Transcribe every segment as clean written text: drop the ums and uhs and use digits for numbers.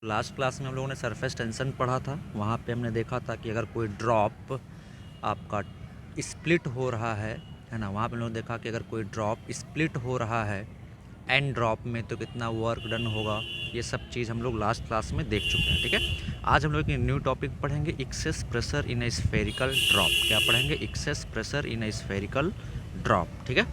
Last class में हम लोगों ने सरफेस टेंशन पढ़ा था। वहाँ पे हमने देखा था कि अगर कोई ड्रॉप आपका स्प्लिट हो रहा है ना, वहाँ पे हम लोगों ने देखा कि अगर कोई ड्रॉप स्प्लिट हो रहा है एन ड्रॉप में तो कितना वर्क डन होगा। ये सब चीज़ हम लोग लास्ट क्लास में देख चुके हैं। ठीक है, आज हम लोग एक न्यू टॉपिक पढ़ेंगे, एक्सेस प्रेशर इन ए स्फेरिकल ड्रॉप। क्या पढ़ेंगे? एक्सेस प्रेशर इन ए स्फेरिकल ड्रॉप। ठीक है,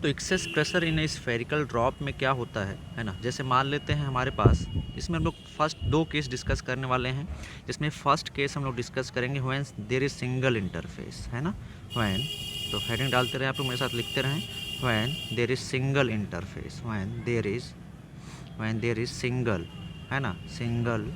तो एक्सेस प्रेशर इन ए स्फेरिकल ड्रॉप में क्या होता है ना। जैसे मान लेते हैं हमारे पास, इसमें हम लोग फर्स्ट दो केस डिस्कस करने वाले हैं। जिसमें फर्स्ट केस हम लोग डिस्कस करेंगे when there is single interface, है ना। व्हेन, तो हेडिंग डालते रहे आप लोग, मेरे साथ लिखते रहें। When there is single interface, when there is single, है ना, सिंगल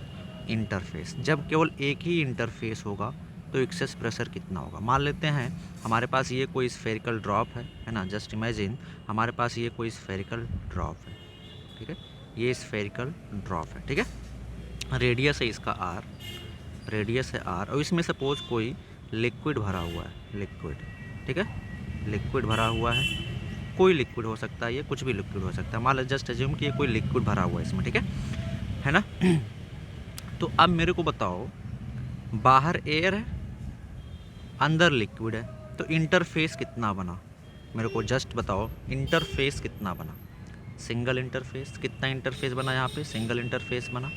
इंटरफेस। जब केवल एक ही इंटरफेस होगा तो एक्सेस प्रेशर कितना होगा। मान लेते हैं हमारे पास ये कोई स्फेरिकल ड्रॉप है ना। जस्ट इमेजिन हमारे पास ये कोई स्फेरिकल ड्रॉप है। ठीक है, ये स्फेरिकल ड्रॉप है। ठीक है, रेडियस है इसका आर, रेडियस है आर, और इसमें सपोज कोई लिक्विड भरा हुआ है, लिक्विड। ठीक है, लिक्विड भरा हुआ है, कोई लिक्विड हो सकता है, ये कुछ भी लिक्विड हो सकता है। मान लो जस्ट एज्यूम कि ये कोई लिक्विड भरा हुआ है इसमें। ठीक है ना। तो अब मेरे को बताओ, बाहर एयर है, अंदर लिक्विड है, तो इंटरफेस कितना बना। मेरे को जस्ट बताओ इंटरफेस कितना बना। सिंगल इंटरफेस, कितना इंटरफेस बना यहाँ पे? सिंगल इंटरफेस बना।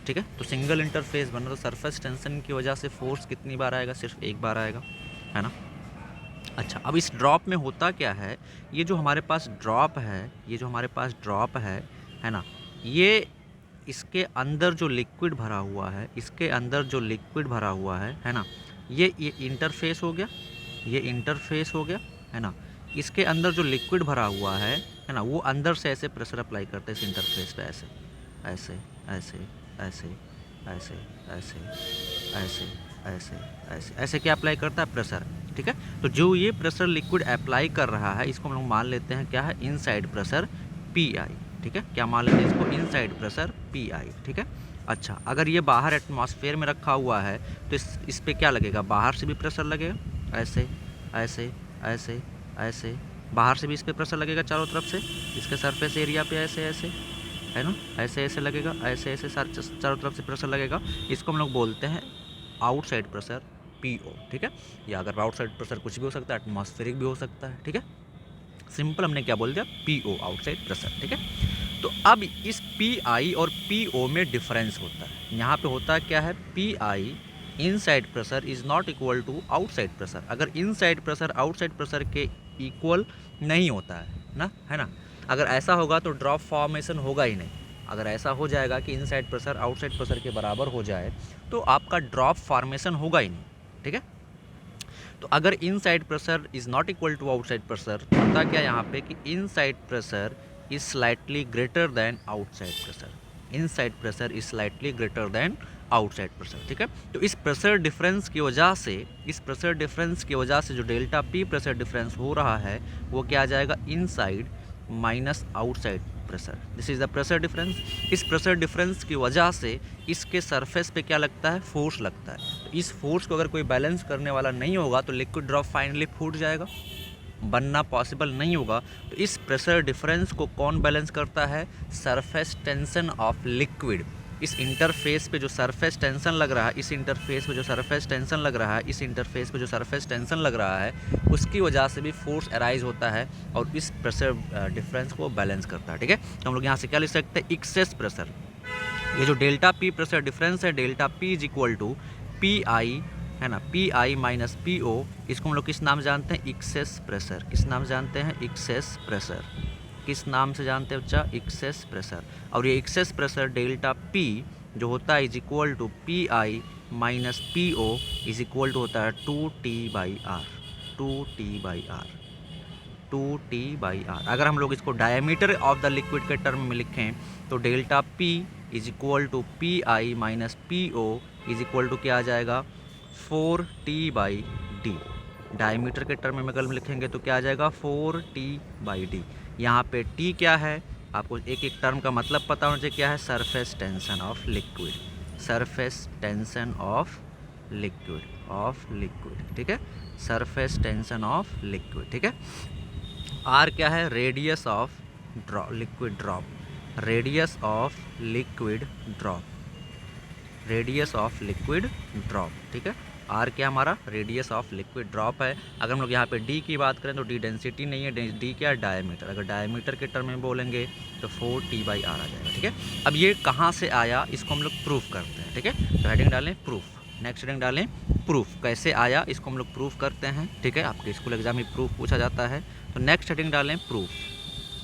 ठीक है, तो सिंगल इंटरफेस बना तो सरफेस टेंशन की वजह से फोर्स कितनी बार आएगा? सिर्फ एक बार आएगा, है ना। अच्छा, अब इस ड्रॉप में होता क्या है, ये जो हमारे पास ड्रॉप है, ये जो हमारे पास ड्रॉप है ना, ये इसके अंदर जो लिक्विड भरा हुआ है, इसके अंदर जो लिक्विड भरा हुआ है ना, ये इंटरफेस हो गया, ये इंटरफेस हो गया, है ना। इसके अंदर जो लिक्विड भरा हुआ है ना, वो अंदर से ऐसे प्रेशर अप्लाई करते हैं इस इंटरफेस पे, ऐसे ऐसे ऐसे ऐसे ऐसे ऐसे ऐसे ऐसे ऐसे ऐसे क्या अप्लाई करता है? प्रेशर। ठीक है, तो जो ये प्रेशर लिक्विड अप्लाई कर रहा है, इसको हम लोग मान लेते हैं क्या है? Inside pressure P I. ठीक है, क्या मान लेते हैं इसको? Inside pressure P I. ठीक है, अच्छा, अगर ये बाहर एटमॉस्फेयर में रखा हुआ है तो इस पे क्या लगेगा? बाहर से भी प्रेशर लगेगा, ऐसे ऐसे ऐसे ऐसे, बाहर से भी इस पे प्रेशर लगेगा चारों तरफ से, इसके सरफेस एरिया पे ऐसे ऐसे, है ना, ऐसे ऐसे लगेगा, ऐसे ऐसे चारों तरफ से प्रेशर लगेगा। इसको हम लोग बोलते हैं आउटसाइड प्रेशर पीओ। ठीक है, या अगर आउटसाइड प्रेशर कुछ भी हो सकता है, एटमॉस्फेरिक भी हो सकता है। ठीक है, सिंपल हमने क्या बोल दिया? PO, outside pressure. ठीक है, तो अब इस पी आई और पी ओ में डिफरेंस होता है। यहाँ पे होता है क्या है? P I inside pressure is not equal to outside pressure. अगर इनसाइड प्रेशर आउटसाइड प्रेशर के इक्वल नहीं होता है ना, अगर ऐसा होगा तो ड्रॉप फॉर्मेशन होगा ही नहीं। अगर ऐसा हो जाएगा कि इनसाइड प्रेशर आउटसाइड प्रेशर के बराबर हो जाए तो आपका ड्रॉप फॉर्मेशन होगा ही नहीं। ठीक है, तो अगर inside pressure is not equal to outside pressure, होता क्या यहाँ पे कि inside pressure is slightly greater than outside pressure, inside pressure is slightly greater than outside pressure. ठीक है, तो इस प्रेशर डिफरेंस की वजह से, इस प्रेशर डिफरेंस की वजह से जो डेल्टा पी प्रेशर डिफरेंस हो रहा है वो क्या आ जाएगा? Inside minus outside pressure. This is the pressure difference. इस प्रेशर डिफरेंस की वजह से इसके सरफेस पे क्या लगता है? फोर्स लगता है। तो इस फोर्स को अगर कोई बैलेंस करने वाला नहीं होगा तो लिक्विड ड्रॉप फाइनली फूट जाएगा, बनना पॉसिबल नहीं होगा। तो इस प्रेशर डिफरेंस को कौन बैलेंस करता है? Surface tension of liquid. इस इंटरफेस पे जो सरफेस टेंशन लग रहा है, इस इंटरफेस पे जो सरफेस टेंशन लग रहा है, इस इंटरफेस पे जो सरफेस टेंशन लग रहा है, उसकी वजह से भी फोर्स अराइज होता है और इस प्रेशर डिफरेंस को बैलेंस करता है। ठीक है, तो हम लोग यहाँ से क्या लिख सकते हैं? Excess pressure. ये जो डेल्टा पी प्रेशर डिफरेंस है, delta P is equal to P I, है ना, P I minus P O. इसको हम लोग किस नाम जानते हैं? Excess pressure. किस नाम जानते हैं? Excess pressure. किस नाम से जानते हैं बच्चा? Excess pressure. और ये एक्सेस प्रेशर डेल्टा पी जो होता है is equal to P I minus P O is equal to होता है 2T/R, 2T/R, 2T/R। अगर हम लोग इसको डायमीटर ऑफ द लिक्विड के टर्म में लिखें तो delta P is equal to P I minus P O is equal to क्या आ जाएगा? 4T/D। डायमीटर के टर्म में अगर हम लिखेंगे तो क्या आ जाएगा? 4T/D। यहाँ पे T क्या है? आपको एक एक टर्म का मतलब पता होना चाहिए। क्या है? Surface tension of liquid, surface tension of liquid. ठीक है, सरफेस टेंशन ऑफ लिक्विड। ठीक है, आर क्या है? Radius of liquid drop, radius of liquid drop, radius of liquid drop, ठीक है। आर क्या हमारा रेडियस ऑफ लिक्विड ड्रॉप है। अगर हम लोग यहाँ पे डी की बात करें तो डी डेंसिटी नहीं है, डी क्या है डायमीटर। अगर डायमीटर के टर्म में बोलेंगे तो 4T/r आ जाएगा, ठीक है। अब ये कहाँ से आया इसको हम लोग प्रूफ करते हैं, ठीक है। तो हेडिंग डालें प्रूफ, नेक्स्ट हेडिंग डालें प्रूफ, कैसे आया इसको हम लोग प्रूफ करते हैं, ठीक है। आपके स्कूल एग्जाम में प्रूफ पूछा जाता है। तो नेक्स्ट हेडिंग डालें प्रूफ,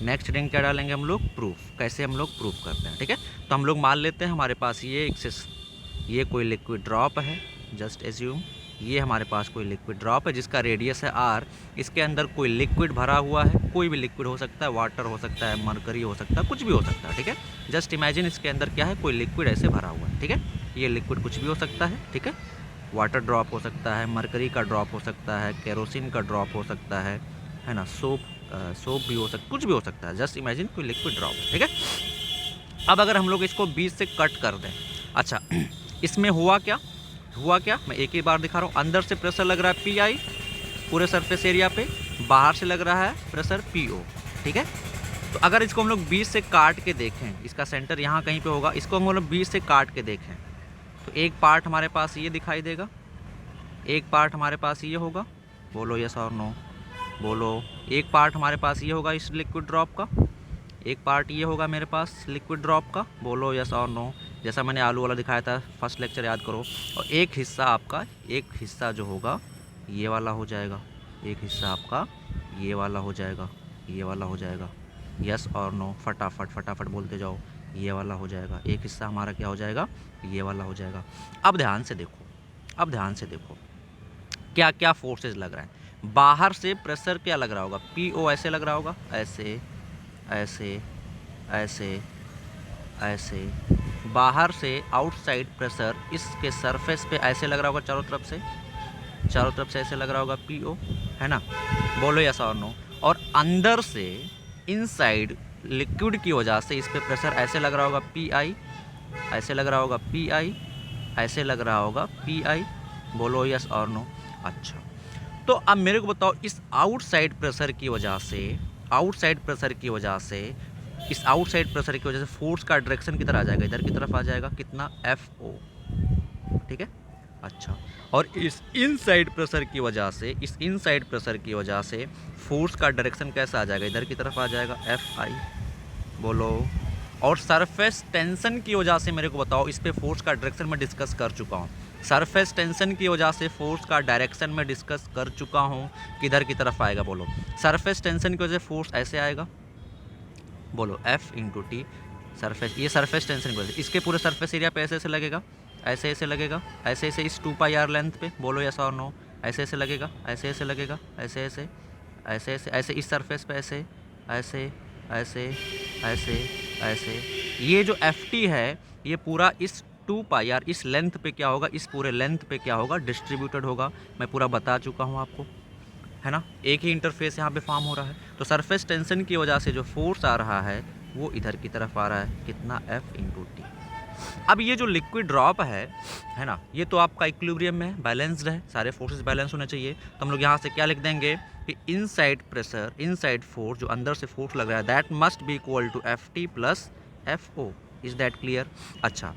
नेक्स्ट हेडिंग क्या डालेंगे हम लोग प्रूफ, कैसे हम लोग प्रूफ करते हैं, ठीक है। तो हम लोग मान लेते हैं हमारे पास ये कोई लिक्विड ड्रॉप है, जस्ट एज्यूम ये हमारे पास कोई लिक्विड ड्रॉप है जिसका रेडियस है r। इसके अंदर कोई लिक्विड भरा हुआ है, कोई भी लिक्विड हो सकता है, वाटर हो सकता है, मरकरी हो सकता है, कुछ भी हो सकता है, ठीक है। जस्ट इमेजिन इसके अंदर क्या है, कोई लिक्विड ऐसे भरा हुआ है, ठीक है। ये लिक्विड कुछ भी हो सकता है, ठीक है। वाटर ड्रॉप हो सकता है, मरकरी का ड्रॉप हो सकता है, केरोसिन का ड्रॉप हो सकता है ना, सोप भी हो सकता, कुछ भी हो सकता है। जस्ट इमेजिन कोई लिक्विड ड्रॉप, ठीक है। अब अगर हम लोग इसको बीच से कट कर दें, अच्छा इसमें हुआ क्या, मैं एक ही बार दिखा रहा हूँ। अंदर से प्रेशर लग रहा है PI पूरे सरफेस एरिया पे, बाहर से लग रहा है प्रेशर PO, ठीक है। तो अगर इसको हम लोग बीच से काट के देखें, इसका सेंटर यहाँ कहीं पे होगा, इसको हम लोग बीच से काट के देखें तो एक पार्ट हमारे पास ये दिखाई देगा, एक पार्ट हमारे पास ये होगा, बोलो यस और नो, बोलो। एक पार्ट हमारे पास ये होगा इस लिक्विड ड्रॉप का, एक पार्ट ये होगा मेरे पास लिक्विड ड्रॉप का, बोलो यस और नो। जैसा मैंने आलू वाला दिखाया था फर्स्ट लेक्चर याद करो। और एक हिस्सा आपका, एक हिस्सा जो होगा ये वाला हो जाएगा, एक हिस्सा आपका ये वाला हो जाएगा, ये वाला हो जाएगा, यस और नो, फटाफट बोलते जाओ, ये वाला हो जाएगा। एक हिस्सा हमारा क्या हो जाएगा, ये वाला हो जाएगा। अब ध्यान से देखो, क्या क्या फोर्सेस लग रहे हैं। बाहर से प्रेशर क्या लग रहा होगा, PO ऐसे लग रहा होगा, ऐसे ऐसे ऐसे ऐसे। बाहर से आउटसाइड प्रेशर इसके सरफेस पे ऐसे लग रहा होगा, चारों तरफ से ऐसे लग रहा होगा PO, है ना, बोलो यस और नो। और अंदर से इनसाइड लिक्विड की वजह से इस पे प्रेशर ऐसे लग रहा होगा PI, ऐसे लग रहा होगा PI, ऐसे लग रहा होगा PI, बोलो यस और नो। अच्छा तो अब मेरे को बताओ, इस आउटसाइड प्रेशर की वजह से, इस आउटसाइड प्रेशर की वजह से फोर्स का डायरेक्शन किधर आ जाएगा, इधर की तरफ आ जाएगा, कितना FO, ठीक है। अच्छा और इस इनसाइड प्रेशर की वजह से, फोर्स का डायरेक्शन कैसा आ जाएगा, इधर की तरफ आ जाएगा, FI, बोलो। और सरफेस टेंशन की वजह से मेरे को बताओ, इस पे फोर्स का डायरेक्शन मैं डिस्कस कर चुका हूँ, सरफेस टेंशन की वजह से फोर्स का डायरेक्शन में डिस्कस कर चुका हूँ, किधर की तरफ आएगा, बोलो। सरफेस टेंशन की वजह से फोर्स ऐसे आएगा, बोलो F/T सरफेस, ये सरफेस टेंशन की वजह से। इसके पूरे सरफेस एरिया पे ऐसे लगेगा, ऐसे लगेगा, ऐसे इस 2πr लेंथ पे, बोलो यस और नो। ऐसे लगेगा, ऐसे लगेगा, ऐसे इस सरफेस पे ऐसे। ये जो FT है ये पूरा इस 2πr इस लेंथ पे क्या होगा, इस पूरे लेंथ पे क्या होगा, डिस्ट्रीब्यूटेड होगा। मैं पूरा बता चुका हूँ आपको, है ना। एक ही इंटरफेस यहाँ पे फॉर्म हो रहा है। तो सरफेस टेंशन की वजह से जो फोर्स आ रहा है वो इधर की तरफ आ रहा है, कितना F/T। अब ये जो लिक्विड ड्रॉप है ना, ये तो आपका इक्विलिब्रियम में है, बैलेंस्ड है, सारे फोर्सेस बैलेंस होने चाहिए। तो हम लोग यहाँ से क्या लिख देंगे कि इनसाइड प्रेशर, इनसाइड फोर्स, जो अंदर से फोर्स लग रहा है, that must be equal to FT plus FO। Is that clear. अच्छा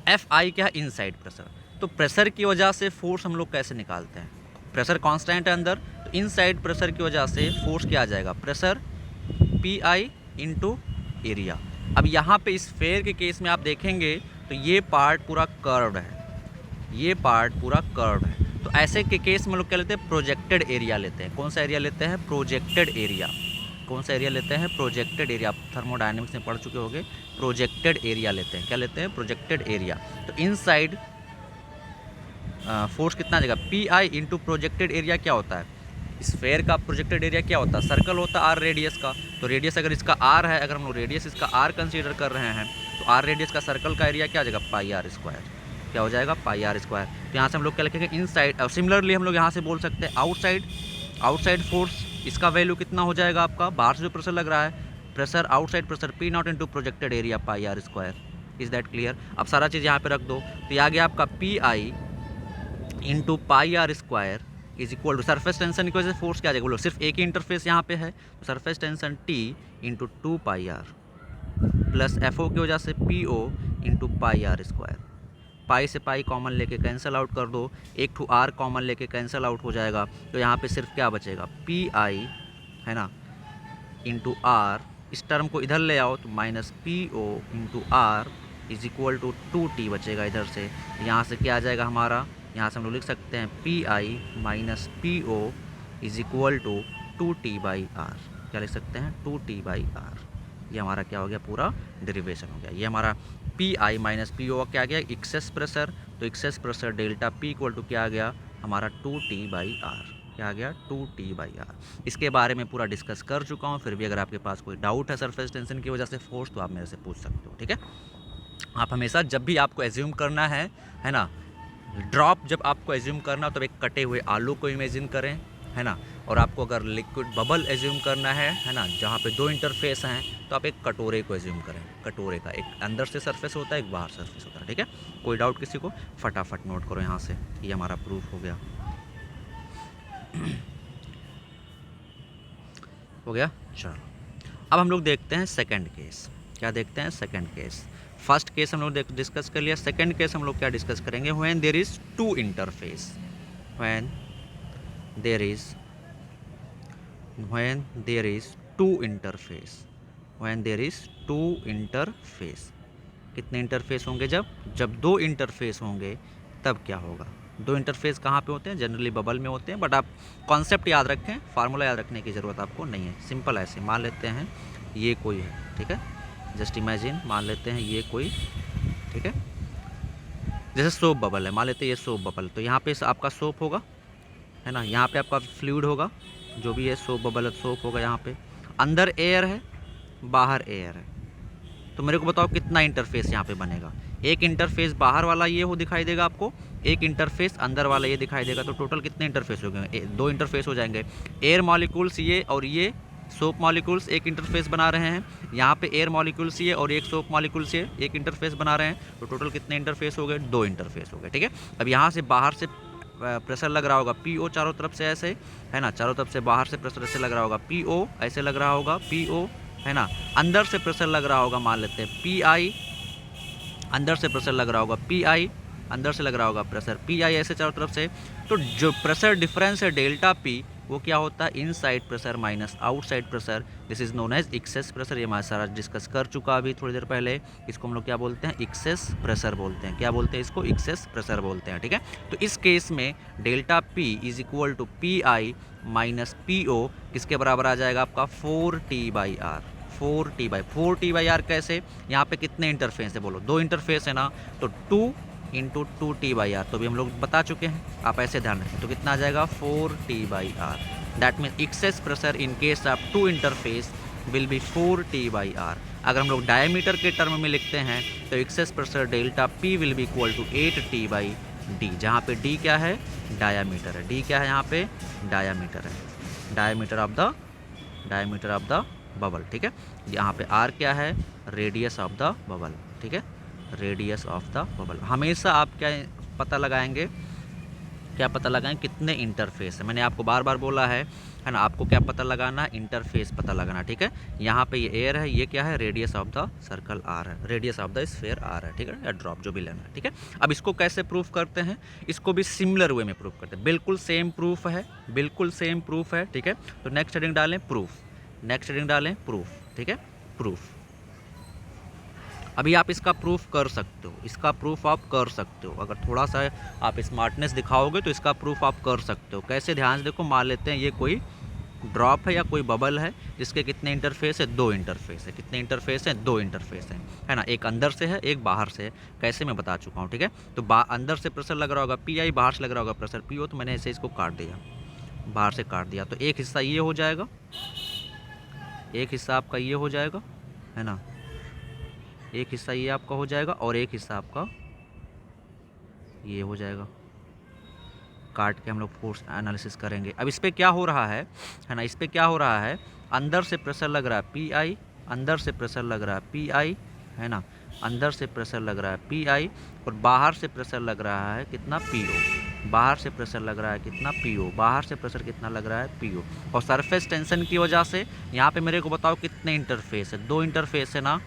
FI क्या है, इनसाइड प्रेशर। तो प्रेशर की वजह से फोर्स हम लोग कैसे निकालते हैं, प्रेशर कांस्टेंट है अंदर, तो इनसाइड प्रेशर की वजह से फोर्स क्या आ जाएगा, प्रेशर PI इंटू एरिया। अब यहाँ पे इस स्फेयर के केस में आप देखेंगे तो ये पार्ट पूरा कर्व्ड है, ये पार्ट पूरा कर्व्ड है। तो ऐसे के केस में लोग क्या लेते हैं, प्रोजेक्टेड एरिया लेते हैं। कौन सा एरिया लेते हैं, प्रोजेक्टेड एरिया। कौन सा एरिया लेते हैं, प्रोजेक्टेड एरिया। आप थर्मोडायनेमिक्स में पढ़ चुके होंगे, प्रोजेक्टेड एरिया लेते हैं। क्या लेते हैं, प्रोजेक्टेड एरिया। तो इनसाइड फोर्स कितना आ जाएगा, PI इंटू प्रोजेक्टेड एरिया क्या होता है, स्फेयर का प्रोजेक्टेड एरिया क्या होता है, सर्कल होता है R रेडियस का। तो रेडियस अगर इसका R है, अगर हम लोग रेडियस इसका R कंसीडर कर रहे हैं, तो R रेडियस का सर्कल का एरिया क्या आ जाएगा, πr²। क्या हो जाएगा, πr²। तो यहाँ से हम लोग क्या लिखेंगे, इनसाइड। और सिमिलरली हम लोग यहाँ से बोल सकते हैं आउटसाइड फोर्स, इसका वैल्यू कितना हो जाएगा आपका, बाहर से जो प्रेशर लग रहा है, pressure outside pressure P0 into projected area πr²। Is that clear. अब सारा चीज़ यहाँ पे रख दो, तो आ गया आपका PI into πr² is equal to surface tension की वजह से फोर्स क्या आ जाएगा, बोलो। सिर्फ एक ही इंटरफेस यहाँ पे है, तो surface tension T into 2πr plus FO की वजह से PO into pi r square. Pi से पाई कॉमन लेके कैंसिल आउट कर दो, एक टू आर कॉमन लेके कैंसिल आउट हो जाएगा, तो यहाँ पे सिर्फ क्या बचेगा PI है ना इंटू आर। इस टर्म को इधर ले आओ तो minus PO into R is equal to 2T बचेगा इधर से। यहाँ से क्या आ जाएगा हमारा, यहाँ से हम लोग लिख सकते हैं PI minus PO is equal to 2T by R. क्या लिख सकते हैं 2T बाई आर। ये हमारा क्या हो गया, पूरा डेरिवेशन हो गया। ये हमारा PI माइनस PO क्या आ गया, एक्सेस प्रेशर। तो excess pressure delta P equal to क्या आ गया हमारा 2T बाई आर। क्या आ गया 2T बाई आर। इसके बारे में पूरा डिस्कस कर चुका हूँ, फिर भी अगर आपके पास कोई डाउट है सरफेस टेंशन की वजह से फोर्स, तो आप मेरे से पूछ सकते हो। ठीक है, आप हमेशा जब भी आपको एज्यूम करना है ना, ड्रॉप जब आपको एज्यूम करना हो तो एक कटे हुए आलू को इमेजिन करें, है ना। और आपको अगर लिक्विड बबल एज्यूम करना है ना, जहाँ पे दो इंटरफेस हैं, तो आप एक कटोरे को एज्यूम करें। कटोरे का एक अंदर से सरफेस होता है, एक बाहर सरफेस होता है। ठीक है, कोई डाउट किसी को, फटाफट नोट करो यहाँ से। ये हमारा प्रूफ हो गया। हो गया, चलो अब हम लोग देखते हैं सेकंड केस। क्या देखते हैं सेकंड केस। फर्स्ट केस हम लोग डिस्कस कर लिया, सेकंड केस हम लोग क्या डिस्कस करेंगे, when there is two interface. When there is two interface. When there is two interface. कितने इंटरफेस होंगे, जब दो इंटरफेस होंगे तब क्या होगा। दो इंटरफेस कहाँ पे होते हैं, जनरली बबल में होते हैं, बट आप कॉन्सेप्ट याद रखें, फार्मूला याद रखने की ज़रूरत आपको नहीं है। सिंपल ऐसे मान लेते हैं ये कोई है, ठीक है, जस्ट इमेजिन मान लेते हैं ये कोई, ठीक है, जैसे सोप बबल है, मान लेते हैं ये सोप बबल। तो यहाँ पे आपका सोप होगा, है ना, यहाँ पे आपका फ्लूइड होगा, जो भी है सोप बबल है, सोप होगा। यहाँ पे अंदर एयर है, बाहर एयर है। तो मेरे को बताओ कितना इंटरफेस यहाँ पे बनेगा। एक इंटरफेस बाहर वाला ये हो दिखाई देगा आपको, एक इंटरफेस अंदर वाला ये दिखाई देगा। तो टोटल कितने इंटरफेस हो गए, दो इंटरफेस हो जाएंगे। एयर मॉलिक्यूल्स ये और ये सोप मॉलिक्यूल्स एक इंटरफेस बना रहे हैं। यहाँ पे एयर मॉलिक्यूल्स ये और एक सोप मॉलिक्यूल्स ये एक इंटरफेस बना रहे हैं। तो टोटल कितने इंटरफेस हो गए, दो इंटरफेस हो गए। ठीक है, अब यहाँ से बाहर से प्रेशर लग रहा होगा PO चारों तरफ से ऐसे, है ना, चारों तरफ से बाहर से प्रेशर ऐसे लग रहा होगा PO, ऐसे लग रहा होगा PO, है ना। अंदर से प्रेशर लग रहा होगा, मान लेते हैं PI, अंदर से प्रेशर लग रहा होगा PI, अंदर से लग रहा होगा प्रेशर PI, ऐसे चारों तरफ से। तो जो प्रेशर डिफरेंस है डेल्टा P, वो क्या होता है, inside pressure minus outside pressure. This is known as excess pressure. ये हमारे सारा डिस्कस कर चुका अभी थोड़ी देर पहले। इसको हम लोग क्या बोलते हैं, एक्सेस प्रेशर बोलते हैं। क्या बोलते हैं इसको, एक्सेस प्रेशर बोलते हैं। ठीक है, तो इस केस में delta P is equal to PI minus PO किसके बराबर आ जाएगा आपका 4T/R। 4T/R कैसे, यहाँ पे कितने इंटरफेस है बोलो, दो इंटरफेस है ना, तो 2 इंटू 2T/R। तो भी हम लोग बता चुके हैं, आप ऐसे ध्यान रखें। तो कितना आ जाएगा 4T/R। That means excess pressure in case of two interface will be 4T/R। अगर हम लोग डायमीटर के टर्म में लिखते हैं तो excess pressure delta P will be equal to 8T/D, जहाँ पे D क्या है, डायामीटर है। D क्या है यहाँ पे, डायामीटर है, डायामीटर ऑफ द बबल। ठीक है, यहाँ पे R क्या है, रेडियस ऑफ द बबल। ठीक है, रेडियस ऑफ द बबल। हमेशा आप क्या पता लगाएंगे, कितने इंटरफेस है। मैंने आपको बार बार बोला है ना, आपको क्या पता लगाना, इंटरफेस पता लगाना। ठीक है, यहाँ पे ये एयर है, ये क्या है, radius of the circle R है, radius of the sphere R है। ठीक है, या ड्रॉप जो भी लेना है। ठीक है, अब इसको कैसे प्रूफ करते हैं, इसको भी सिमिलर वे में प्रूफ करते हैं। बिल्कुल सेम प्रूफ है। ठीक है, तो नेक्स्ट हेडिंग डालें प्रूफ, ठीक है, प्रूफ। अभी आप इसका प्रूफ कर सकते हो, अगर थोड़ा सा आप स्मार्टनेस दिखाओगे तो इसका प्रूफ आप कर सकते हो। कैसे, ध्यान से देखो, मान लेते हैं ये कोई ड्रॉप है या कोई बबल है, जिसके कितने इंटरफेस है, दो इंटरफेस है। कितने इंटरफेस हैं, दो इंटरफेस हैं, है ना। एक अंदर से है, एक बाहर से है। कैसे, मैं बता चुका हूँ। ठीक है, तो अंदर से प्रेशर लग रहा होगा PI, बाहर से लग रहा होगा प्रेशर PO। तो मैंने ऐसे इसको काट दिया, बाहर से काट दिया। तो एक हिस्सा ये हो जाएगा, एक हिस्सा आपका ये हो जाएगा, है ना, एक हिस्सा ये आपका हो जाएगा और एक हिस्सा आपका ये हो जाएगा। काट के हम लोग फोर्स एनालिसिस करेंगे। अब इस पर क्या हो रहा है ना, इस पर क्या हो रहा है, अंदर से प्रेशर लग रहा है PI, अंदर से प्रेशर लग रहा है PI, है ना, अंदर से प्रेशर लग रहा है PI, और बाहर से प्रेशर लग रहा है कितना, PO। बाहर से प्रेशर लग रहा है कितना, PO। बाहर से प्रेशर कितना लग रहा है, PO। और सरफेस टेंशन की वजह से यहाँ पे मेरे को बताओ कितने इंटरफेस है, दो इंटरफेस है ना,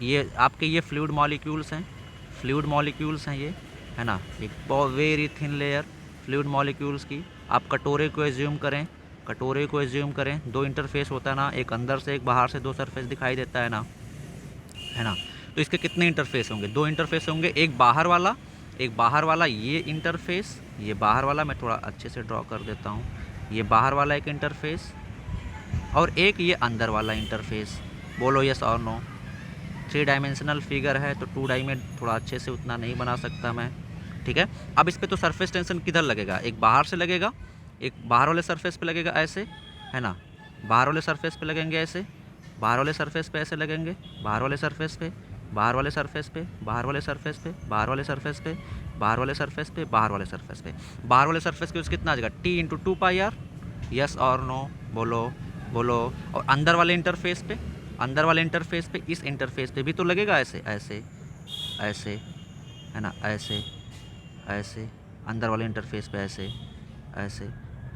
ये आपके ये फ्लूइड मॉलिक्यूल्स हैं, फ्लूइड मॉलिक्यूल्स हैं ये, है ना, एक very thin layer fluid molecules की। आप कटोरे को एज्यूम करें, कटोरे को एज्यूम करें, दो इंटरफेस होता है ना, एक अंदर से एक बाहर से, दो सरफेस दिखाई देता है ना, है ना। तो इसके कितने इंटरफेस होंगे? दो इंटरफेस होंगे, एक बाहर वाला, एक बाहर वाला ये इंटरफेस, ये बाहर वाला मैं थोड़ा अच्छे से ड्रॉ कर देता हूँ, ये बाहर वाला एक इंटरफेस, और एक ये अंदर वाला इंटरफेस। बोलो यस और नो। 3 डायमेंशनल फिगर है तो 2 डाई में थोड़ा अच्छे से उतना नहीं बना सकता मैं, ठीक है। अब इस पर तो सरफेस टेंशन किधर लगेगा? एक बाहर से लगेगा, एक बाहर वाले सरफेस पे लगेगा ऐसे, है ना, बाहर वाले सरफेस पे लगेंगे ऐसे, बाहर वाले सरफेस पे ऐसे लगेंगे, बाहर वाले सरफेस पे, बाहर वाले सरफेस पे, बाहर वाले सरफेस पे, बाहर वाले सरफेस पे, बाहर वाले सरफेस पे, बाहर वाले सरफेस पे, बाहर वाले सरफेस के उससे कितना आ जाएगा? T into 2 pi are. Yes और नो, बोलो बोलो। और अंदर वाले इंटरफेस पे, अंदर वाले इंटरफेस पे, इस इंटरफेस पे भी तो लगेगा ऐसे ऐसे ऐसे, है ना, ऐसे ऐसे, अंदर वाले इंटरफेस पे ऐसे ऐसे,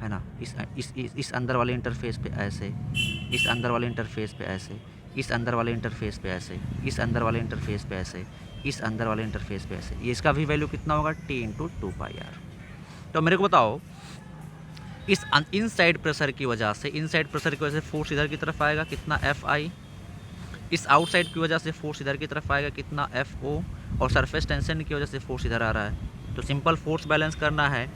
है ना, इस अंदर वाले इंटरफेस पे ऐसे, इस अंदर वाले इंटरफेस पे ऐसे, इस अंदर वाले इंटरफेस पे ऐसे, इस अंदर वाले इंटरफेस पे ऐसे, इस अंदर वाले इंटरफेस पे ऐसे। ये इसका भी वैल्यू कितना होगा? T into 2 pi R. तो मेरे को बताओ, इस इनसाइड प्रेशर की वजह से, इनसाइड प्रेशर की वजह से फोर्स इधर की तरफ आएगा, कितना एफ आई। इस आउटसाइड की वजह से फोर्स इधर की तरफ आएगा, कितना एफ ओ। और सरफेस टेंशन की वजह से फोर्स इधर आ रहा है। तो सिंपल फोर्स बैलेंस करना है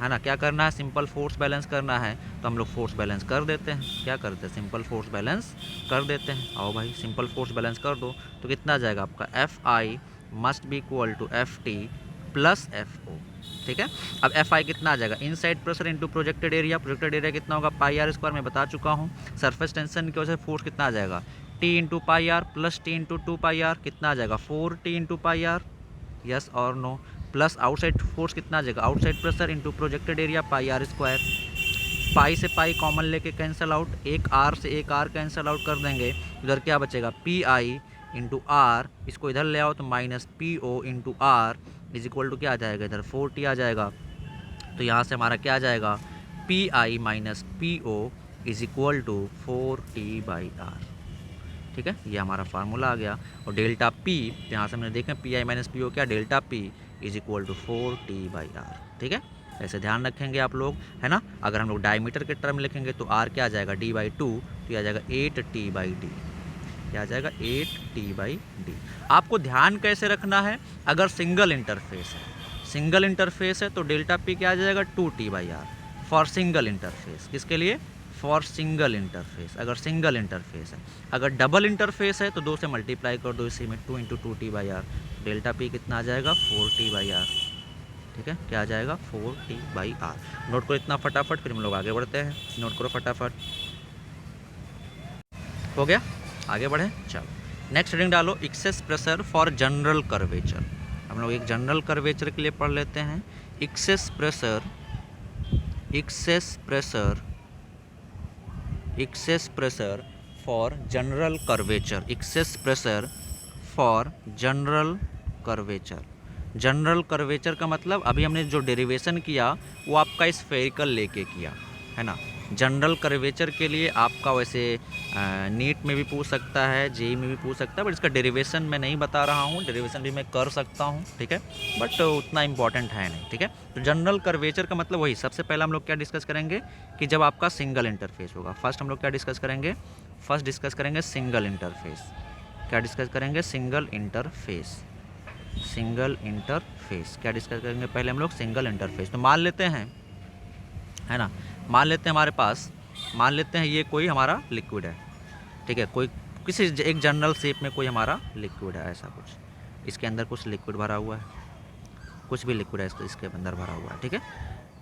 ना, क्या करना है? सिंपल फोर्स बैलेंस करना है। तो हम लोग फोर्स बैलेंस कर देते हैं, क्या करते हैं? सिंपल फोर्स बैलेंस कर देते हैं। आओ भाई, सिंपल फोर्स बैलेंस कर दो तो कितना आ जाएगा आपका? F I must be equal to F T plus F O, ठीक है। अब एफ आई कितना आ जाएगा? Inside pressure into projected area, projected area कितना होगा? पाई आर स्क्वायर, मैं बता चुका हूँ। सरफेस टेंशन की वजह से फोर्स कितना आ जाएगा? T into pi r plus T into 2 pi r, कितना आ जाएगा? 4 T into pi are. Yes और नो। प्लस आउटसाइड फोर्स कितना आ जाएगा? Outside pressure into projected area pi r square. Pi से पाई कॉमन लेके कैंसिल आउट, एक आर से एक आर कैंसिल आउट कर देंगे, उधर क्या बचेगा? पी आई इंटू आर, इसको इधर ले आओ तो minus P O into R is equal to क्या आ जाएगा? इधर 4t आ जाएगा। तो यहाँ से हमारा क्या आ जाएगा? P I minus P O is equal to 4t by are, ठीक है। ये हमारा फार्मूला आ गया। और डेल्टा पी, यहाँ से हमने देखा P I minus P O क्या? Delta P is equal to 4t by are, ठीक है। ऐसे ध्यान रखेंगे आप लोग, है ना। अगर हम लोग डायमीटर के टर्म लिखेंगे तो आर क्या आ जाएगा? डी बाई 2, तो यह आ जाएगा 8t बाई डी, क्या आ जाएगा? 8t by D. आपको ध्यान कैसे रखना है? अगर सिंगल इंटरफेस है, सिंगल इंटरफेस है तो डेल्टा पी क्या आ जाएगा? 2t by R for single interface. किसके लिए? फॉर सिंगल इंटरफेस, अगर सिंगल इंटरफेस है। अगर डबल इंटरफेस है तो 2 से मल्टीप्लाई कर दो इसी में, 2 into 2t by R. Delta P कितना आ जाएगा? 4t बाई आर, ठीक है। क्या आ जाएगा? 4t by are. नोट करो इतना फटाफट, फिर हम लोग आगे बढ़ते हैं। नोट करो फटाफट, हो गया? आगे बढ़े, चलो नेक्स्ट रीडिंग डालो। Excess pressure for general curvature. हम लोग एक जनरल कर्वेचर के लिए पढ़ लेते हैं। Excess pressure, excess pressure, excess pressure for general curvature, excess pressure for general curvature. General curvature का मतलब अभी हमने जो डेरिवेशन किया वो आपका स्फेरिकल लेके किया, है ना। जनरल कर्वेचर के लिए आपका वैसे नीट में भी पूछ सकता है, जेई में भी पूछ सकता है, बट इसका डेरिवेशन मैं नहीं बता रहा हूँ। डेरिवेशन भी मैं कर सकता हूँ, ठीक है, बट उतना इंपॉर्टेंट है नहीं, ठीक है। तो जनरल कर्वेचर का मतलब वही, सबसे पहले हम लोग क्या डिस्कस करेंगे कि जब आपका सिंगल इंटरफेस होगा। फर्स्ट हम लोग क्या डिस्कस करेंगे? फर्स्ट डिस्कस करेंगे सिंगल इंटरफेस। क्या डिस्कस करेंगे? Single interface, single interface. क्या डिस्कस करेंगे पहले हम लोग? Single interface. तो मान लेते हैं, है ना, मान लेते हैं हमारे पास, मान लेते हैं ये कोई हमारा लिक्विड है, ठीक है, कोई किसी एक जनरल शेप में कोई हमारा लिक्विड है, ऐसा कुछ, इसके अंदर कुछ लिक्विड भरा हुआ है, कुछ भी लिक्विड है इसके अंदर भरा हुआ है, ठीक है,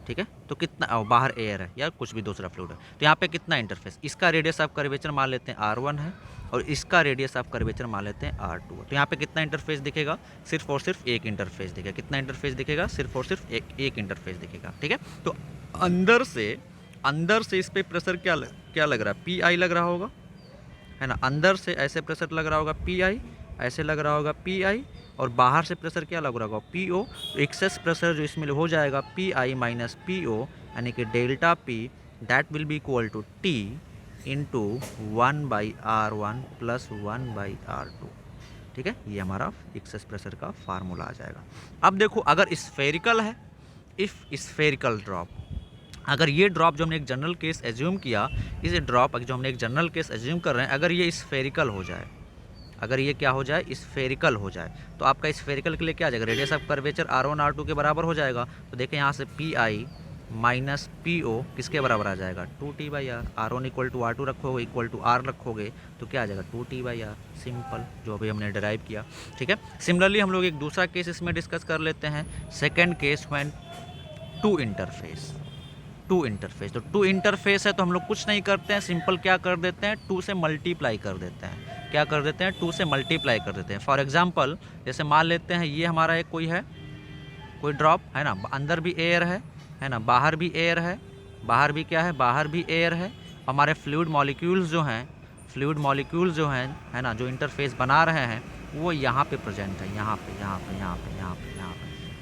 ठीक है। तो कितना, बाहर एयर है या कुछ भी दूसरा फ्लूइड है, तो यहाँ पे कितना इंटरफेस? इसका रेडियस ऑफ कर्वेचर मान लेते हैं R1 है और इसका रेडियस ऑफ कर्वेचर मान लेते हैं R2 है। तो यहाँ पे कितना इंटरफेस दिखेगा? सिर्फ और सिर्फ एक इंटरफेस दिखेगा। कितना इंटरफेस दिखेगा? सिर्फ और सिर्फ एक इंटरफेस दिखेगा, ठीक है। तो अंदर से इस पर प्रेशर क्या लग रहा है? पी आई लग रहा होगा, है ना। अंदर से ऐसे प्रेशर लग रहा होगा पी आई, ऐसे लग रहा होगा पी आई, और बाहर से प्रेशर क्या लग रहा होगा? P O. एक्सेस प्रेशर जो इसमें हो जाएगा P I minus P O, यानी कि delta P that will be equal to T into 1 by R1 plus 1 by R2, ठीक है, ये हमारा एक्सेस प्रेशर का फार्मूला आ जाएगा। अब देखो अगर स्फेरिकल है, इफ़ स्फेरिकल ड्रॉप, अगर ये ड्रॉप जो हमने एक जनरल केस एज्यूम किया, इस ड्रॉप जो हमने एक जनरल केस एज्यूम कर रहे हैं, अगर ये स्फेरिकल हो जाए, अगर ये क्या हो जाए, स्फेरिकल हो जाए, तो आपका स्फेरिकल के लिए क्या आ जाएगा, radius of curvature R1 R2 के बराबर हो जाएगा। तो देखें यहाँ से PI माइनस PO किसके बराबर आ जाएगा, 2T/R। R1 equal to R2 रखोगे, इक्वल टू R रखोगे तो क्या आ जाएगा, 2T/R, सिंपल, जो अभी हमने डिराइव किया। ठीक है, सिमिलरली हम लोग एक दूसरा केस इसमें डिस्कस कर लेते हैं, second case when two interface. तो टू इंटरफेस है तो हम लोग कुछ नहीं करते हैं, सिंपल क्या कर देते हैं, 2 से मल्टीप्लाई कर देते हैं। क्या कर देते हैं, 2 से मल्टीप्लाई कर देते हैं। फॉर एग्जांपल जैसे मान लेते हैं ये हमारा एक कोई ड्रॉप है ना, अंदर भी एयर है ना, बाहर भी एयर है, बाहर भी क्या है, बाहर भी एयर है। हमारे फ्लूइड मॉलिक्यूल्स जो हैं है ना, जो इंटरफेस बना रहे हैं वो यहाँ पे प्रेजेंट है, यहाँ पे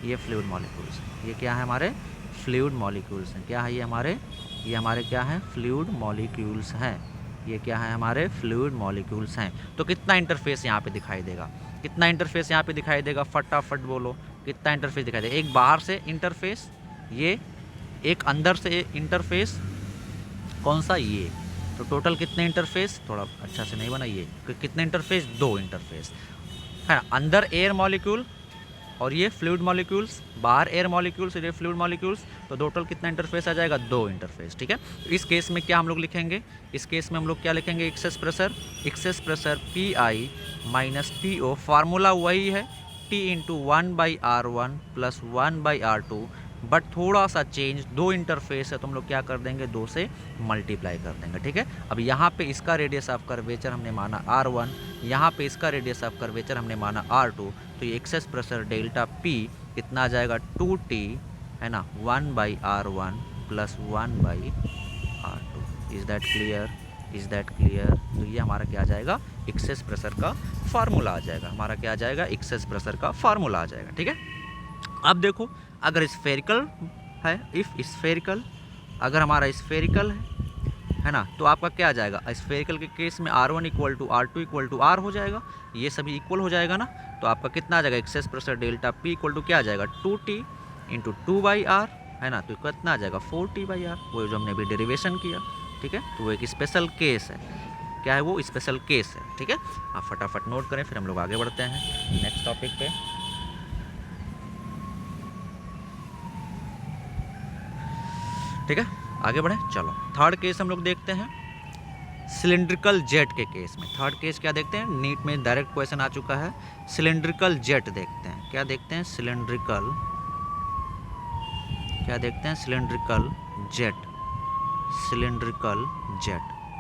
ये फ्लूइड मॉलिक्यूल्स, ये क्या है, हमारे फ्लूइड मॉलिक्यूल्स हैं। क्या है ये हमारे क्या हैं, फ्लूइड मॉलिक्यूल्स हैं। ये क्या है, हमारे फ्लूइड मॉलिक्यूल्स हैं। तो कितना इंटरफेस यहाँ पे दिखाई देगा, कितना इंटरफेस यहाँ पे दिखाई देगा, फटाफट बोलो कितना इंटरफेस दिखाई देगा। एक बाहर से इंटरफेस, ये एक अंदर से इंटरफेस, कौन सा, ये। तो टोटल कितने इंटरफेस, थोड़ा अच्छा से नहीं बना, ये कितने इंटरफेस, 2 इंटरफेस है ना, अंदर एयर मॉलिक्यूल और ये फ्लूइड मॉलिक्यूल्स, बाहर एयर मॉलिक्यूल्स और ये फ्लूइड मॉलिक्यूल्स। तो टोटल कितना इंटरफेस आ जाएगा, 2 इंटरफेस। ठीक है, तो इस केस में क्या हम लोग लिखेंगे, इस केस में हम लोग क्या लिखेंगे, excess pressure PI minus PO, formula वही है T into 1/R1 plus 1/R2, but थोड़ा सा चेंज, 2 इंटरफेस है तो हम लोग क्या कर देंगे, 2 से मल्टीप्लाई कर देंगे। ठीक है, अब यहाँ पे इसका रेडियस ऑफ कर्वेचर हमने माना R1, यहाँ पे इसका रेडियस ऑफ कर्वेचर हमने माना R2, तो ये एक्सेस प्रेशर डेल्टा P कितना आ जाएगा, 2T है ना, 1/R1 plus 1/R2। Is that clear. तो ये हमारा क्या आ जाएगा, एक्सेस प्रेशर का फार्मूला आ जाएगा, हमारा क्या आ जाएगा, एक्सेस प्रेशर का फार्मूला आ जाएगा। ठीक है, अब देखो अगर स्फेरिकल है, इफ़ स्फेरिकल, अगर हमारा स्फेरिकल है ना, तो आपका क्या आ जाएगा, स्फेरिकल के केस में R1 equal to R2 equal to R हो जाएगा, ये सभी इक्वल हो जाएगा ना। तो आपका कितना आ जाएगा, excess pressure delta P equal to क्या आ जाएगा, 2T इंटू 2/R है ना, तो कितना आ जाएगा, 4T/R, वो जो हमने अभी डेरिवेशन किया। ठीक है, तो वो एक स्पेशल केस है, क्या है वो, स्पेशल केस है। ठीक है, आप फटाफट नोट करें, फिर हम लोग आगे बढ़ते हैं नेक्स्ट टॉपिक पे। ठीक है, आगे बढ़े, चलो थर्ड केस हम लोग देखते हैं, सिलेंड्रिकल जेट के केस में। थर्ड केस क्या देखते हैं, नीट में डायरेक्ट क्वेश्चन आ चुका है, सिलेंड्रिकल जेट देखते हैं। क्या देखते हैं, सिलेंड्रिकल जेट।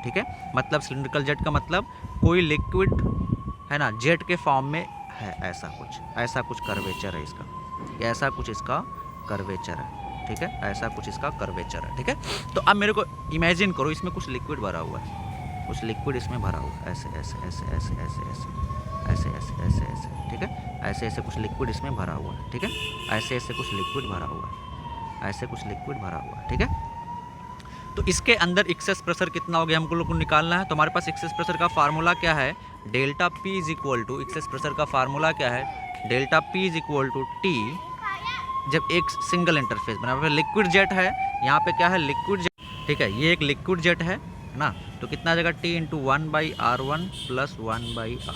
ठीक है, मतलब सिलेंड्रिकल जेट का मतलब कोई लिक्विड है ना, जेट के फॉर्म में है, ऐसा कुछ कर्वेचर है इसका, ऐसा कुछ इसका कर्वेचर है। ठीक है, ऐसा कुछ इसका कर्वेचर है। ठीक है, तो अब मेरे को इमेजिन करो इसमें कुछ लिक्विड भरा हुआ है, कुछ लिक्विड इसमें भरा हुआ है, ऐसे। ठीक है, ऐसे कुछ लिक्विड इसमें भरा हुआ है। ठीक है, ऐसे कुछ लिक्विड भरा हुआ है। ठीक है, तो इसके अंदर एक्सेस प्रेशर कितना हो गया, हमको लोग को निकालना है। तो हमारे पास एक्सेस प्रेशर का फार्मूला क्या है, delta P is equal to, excess pressure का फार्मूला क्या है, delta P is equal to T, जब एक सिंगल इंटरफेस बना, लिक्विड जेट है, यहाँ पे क्या है, लिक्विड जेट। ठीक है, ये एक लिक्विड जेट है ना, तो कितना आ जाएगा, T into 1/R1 plus 1/R2,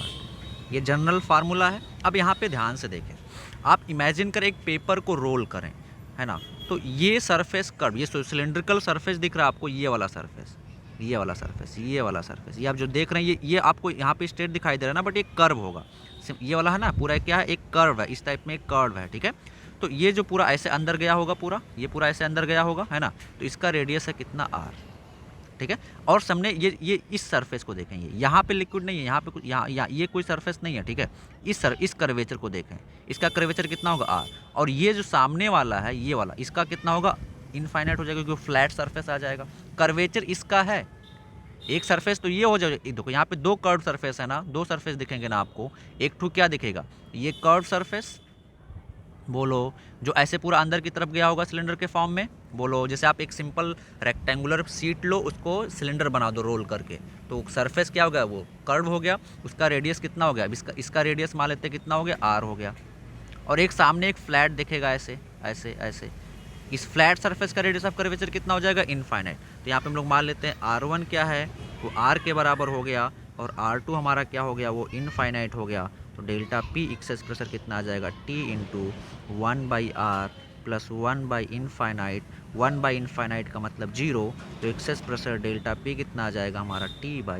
ये जनरल फार्मूला है। अब यहाँ पे ध्यान से देखें, आप इमेजिन करें एक पेपर को रोल करें, है ना, तो ये सरफेस कर्व, ये सिलेंड्रिकल सरफेस दिख रहा है आपको, ये वाला सरफेस, ये आप जो देख रहे हैं, ये आपको यहाँ पे स्ट्रेट दिखाई दे रहा है ना, बट ये कर्व होगा, ये वाला है ना, पूरा क्या है, एक कर्व है, इस टाइप में एक कर्व है। ठीक है, तो ये जो पूरा ऐसे अंदर गया होगा, ये पूरा ऐसे अंदर गया होगा, है ना, तो इसका रेडियस है कितना, R। ठीक है, और सामने ये इस सरफेस को देखें, यहाँ पे लिक्विड नहीं है, यहाँ पे कुछ, यहाँ ये कोई सरफेस नहीं है। ठीक है, इस कर्वेचर को देखें, इसका कर्वेचर कितना होगा, R, और ये जो सामने वाला है, ये वाला, इसका कितना होगा, इनफाइनाइट हो जाएगा, क्योंकि फ्लैट सरफेस आ जाएगा। कर्वेचर इसका है, एक सरफेस तो ये हो जाएगा, देखो यहाँ पे 2 कर्व सरफेस है ना, 2 सरफेस दिखेंगे ना आपको, एक ठू क्या दिखेगा, ये कर्व सरफेस, बोलो जो ऐसे पूरा अंदर की तरफ गया होगा सिलेंडर के फॉर्म में, बोलो जैसे आप एक सिंपल रेक्टेंगुलर शीट लो, उसको सिलेंडर बना दो रोल करके, तो सरफेस क्या हो गया, वो कर्व हो गया, उसका रेडियस कितना हो गया, इसका रेडियस मान लेते हैं कितना हो गया, आर हो गया। और एक सामने एक फ्लैट दिखेगा ऐसे ऐसे ऐसे, इस फ्लैट सरफेस का रेडियस ऑफ कर्वेचर कितना हो जाएगा, इनफाइनाइट। तो यहाँ पे हम लोग मान लेते हैं R1 क्या है, वो R के बराबर हो गया, और R2 हमारा क्या हो गया, वो इनफाइनाइट हो गया। तो डेल्टा P एक्सेस प्रेशर कितना आ जाएगा, T इंटू 1/R प्लस 1/इनफाइनाइट, 1/इनफाइनाइट का मतलब 0, तो एक्सेस प्रेशर डेल्टा P कितना आ जाएगा हमारा, T/R।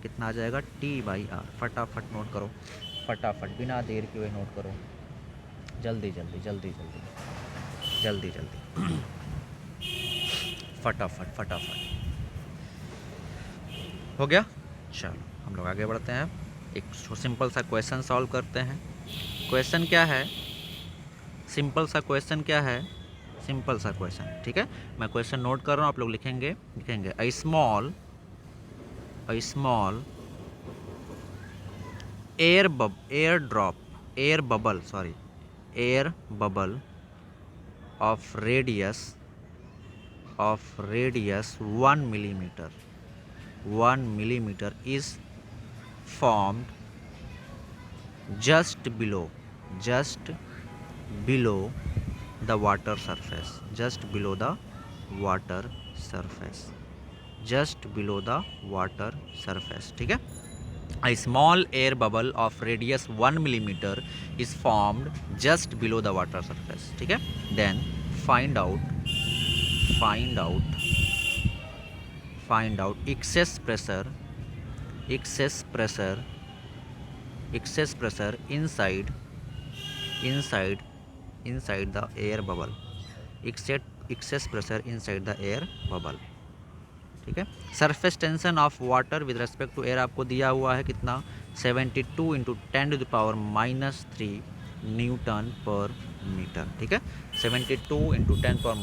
कितना आ जाएगा, T/R। फटाफट नोट करो, फटाफट बिना देर के हुए नोट करो, जल्दी जल्दी जल्दी जल्दी जल्दी जल्दी फटाफट फटाफट। हो गया, चलो हम लोग आगे बढ़ते हैं। एक सिंपल सा क्वेश्चन सॉल्व करते हैं। क्वेश्चन क्या है, सिंपल सा क्वेश्चन क्या है, सिंपल सा क्वेश्चन, ठीक है। मैं क्वेश्चन नोट कर रहा हूँ, आप लोग लिखेंगे लिखेंगे। A small air bubble of radius 1 millimeter is formed just below the water surface, just below the water surface, ठीक है। A small air bubble of radius 1 millimeter is formed just below the water surface, ठीक है। Then find out excess pressure inside the air bubble, excess pressure inside the air bubble, ठीक है। Surface tension of water with respect to air आपको दिया हुआ है कितना, 72 into 10⁻³ Newton पर मीटर, ठीक है। 72 इंटू 10⁻³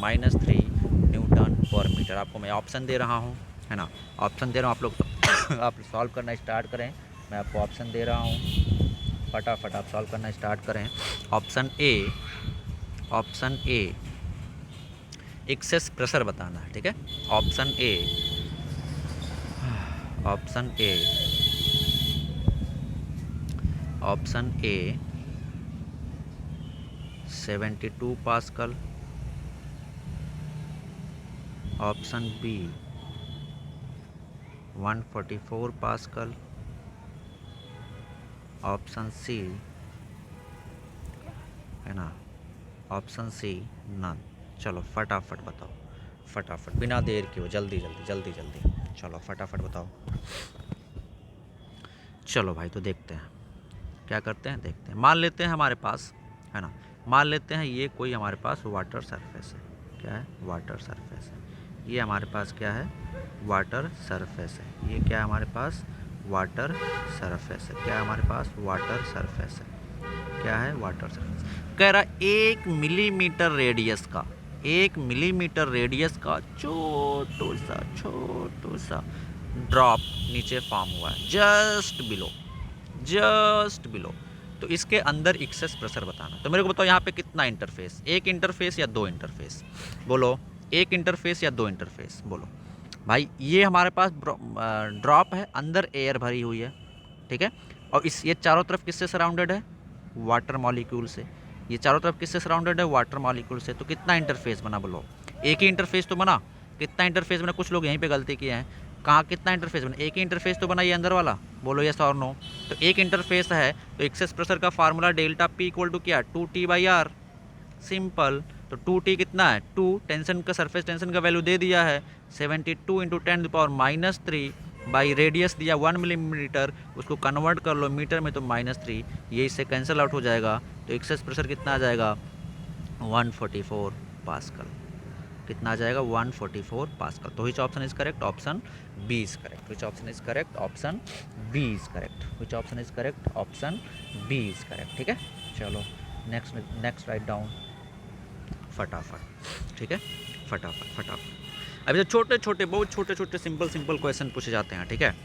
न्यूटन पर मीटर। आपको मैं ऑप्शन दे रहा हूँ, है ना, ऑप्शन दे रहा हूँ, आप लोग आप सॉल्व करना स्टार्ट करें। मैं आपको ऑप्शन दे रहा हूँ, फटाफट आप सॉल्व करना स्टार्ट करें। ऑप्शन ए एक्सेस प्रेशर बताना है, ठीक है। Option A 72 pascal, option B 144 pascal, option C, है ना, ऑप्शन सी नन। चलो फटाफट बताओ, फटाफट बिना देर के हो, जल्दी जल्दी जल्दी जल्दी, चलो फटाफट बताओ। चलो भाई, तो देखते हैं क्या करते हैं, देखते हैं। मान लेते हैं हमारे पास, है ना, मान लेते हैं ये कोई हमारे पास वाटर सरफेस है, क्या है, वाटर सरफेस है। ये हमारे पास क्या है, वाटर सरफेस है। ये क्या है हमारे पास, वाटर सरफेस है। क्या है हमारे पास, वाटर सरफेस है। क्या है, वाटर सरफेस। कह रहा 1 मिलीमीटर रेडियस का, 1 मिलीमीटर रेडियस का छोटू सा ड्रॉप नीचे फॉर्म हुआ है, जस्ट बिलो। तो इसके अंदर एक्सेस प्रेशर बताना। तो मेरे को बताओ यहाँ पे कितना इंटरफेस, एक इंटरफेस या दो इंटरफेस, बोलो, एक इंटरफेस या दो इंटरफेस, बोलो भाई। ये हमारे पास ड्रॉप है, अंदर एयर भरी हुई है, ठीक है। और ये चारों तरफ किससे सराउंडेड है, वाटर मॉलिक्यूल से। ये चारों तरफ किससे सराउंडेड है, वाटर मॉलिक्यूल से। तो कितना इंटरफेस बना, बोलो, एक ही इंटरफेस तो बना। कितना इंटरफेस बना, कुछ लोग यहीं पे गलती किए हैं। कहाँ कितना इंटरफेस बना, एक ही इंटरफेस तो बना ये अंदर वाला, बोलो यस और नो। तो एक इंटरफेस है, तो एक्सेस प्रेशर का formula delta P equal to क्या, 2T/R, सिंपल। तो 2T कितना है, 2 टेंशन का, सरफेस टेंशन का वैल्यू दे दिया है 72 इंटू 10⁻³ बाई रेडियस दिया 1 मिलीमीटर, उसको कन्वर्ट कर लो मीटर में, तो -3, ये इससे कैंसिल आउट हो जाएगा। तो एक्सेस प्रेशर कितना आ जाएगा, 144 पास्कल। कितना आ जाएगा, 144 पास्कल। तो which option is correct, option B is correct. Which option is correct, option B is correct. Which option is correct, option B is correct, ठीक है। चलो नेक्स्ट राइट डाउन फटाफट, ठीक है, फटाफट। अभी तो छोटे छोटे, बहुत छोटे छोटे सिंपल क्वेश्चन पूछे जाते हैं, ठीक है।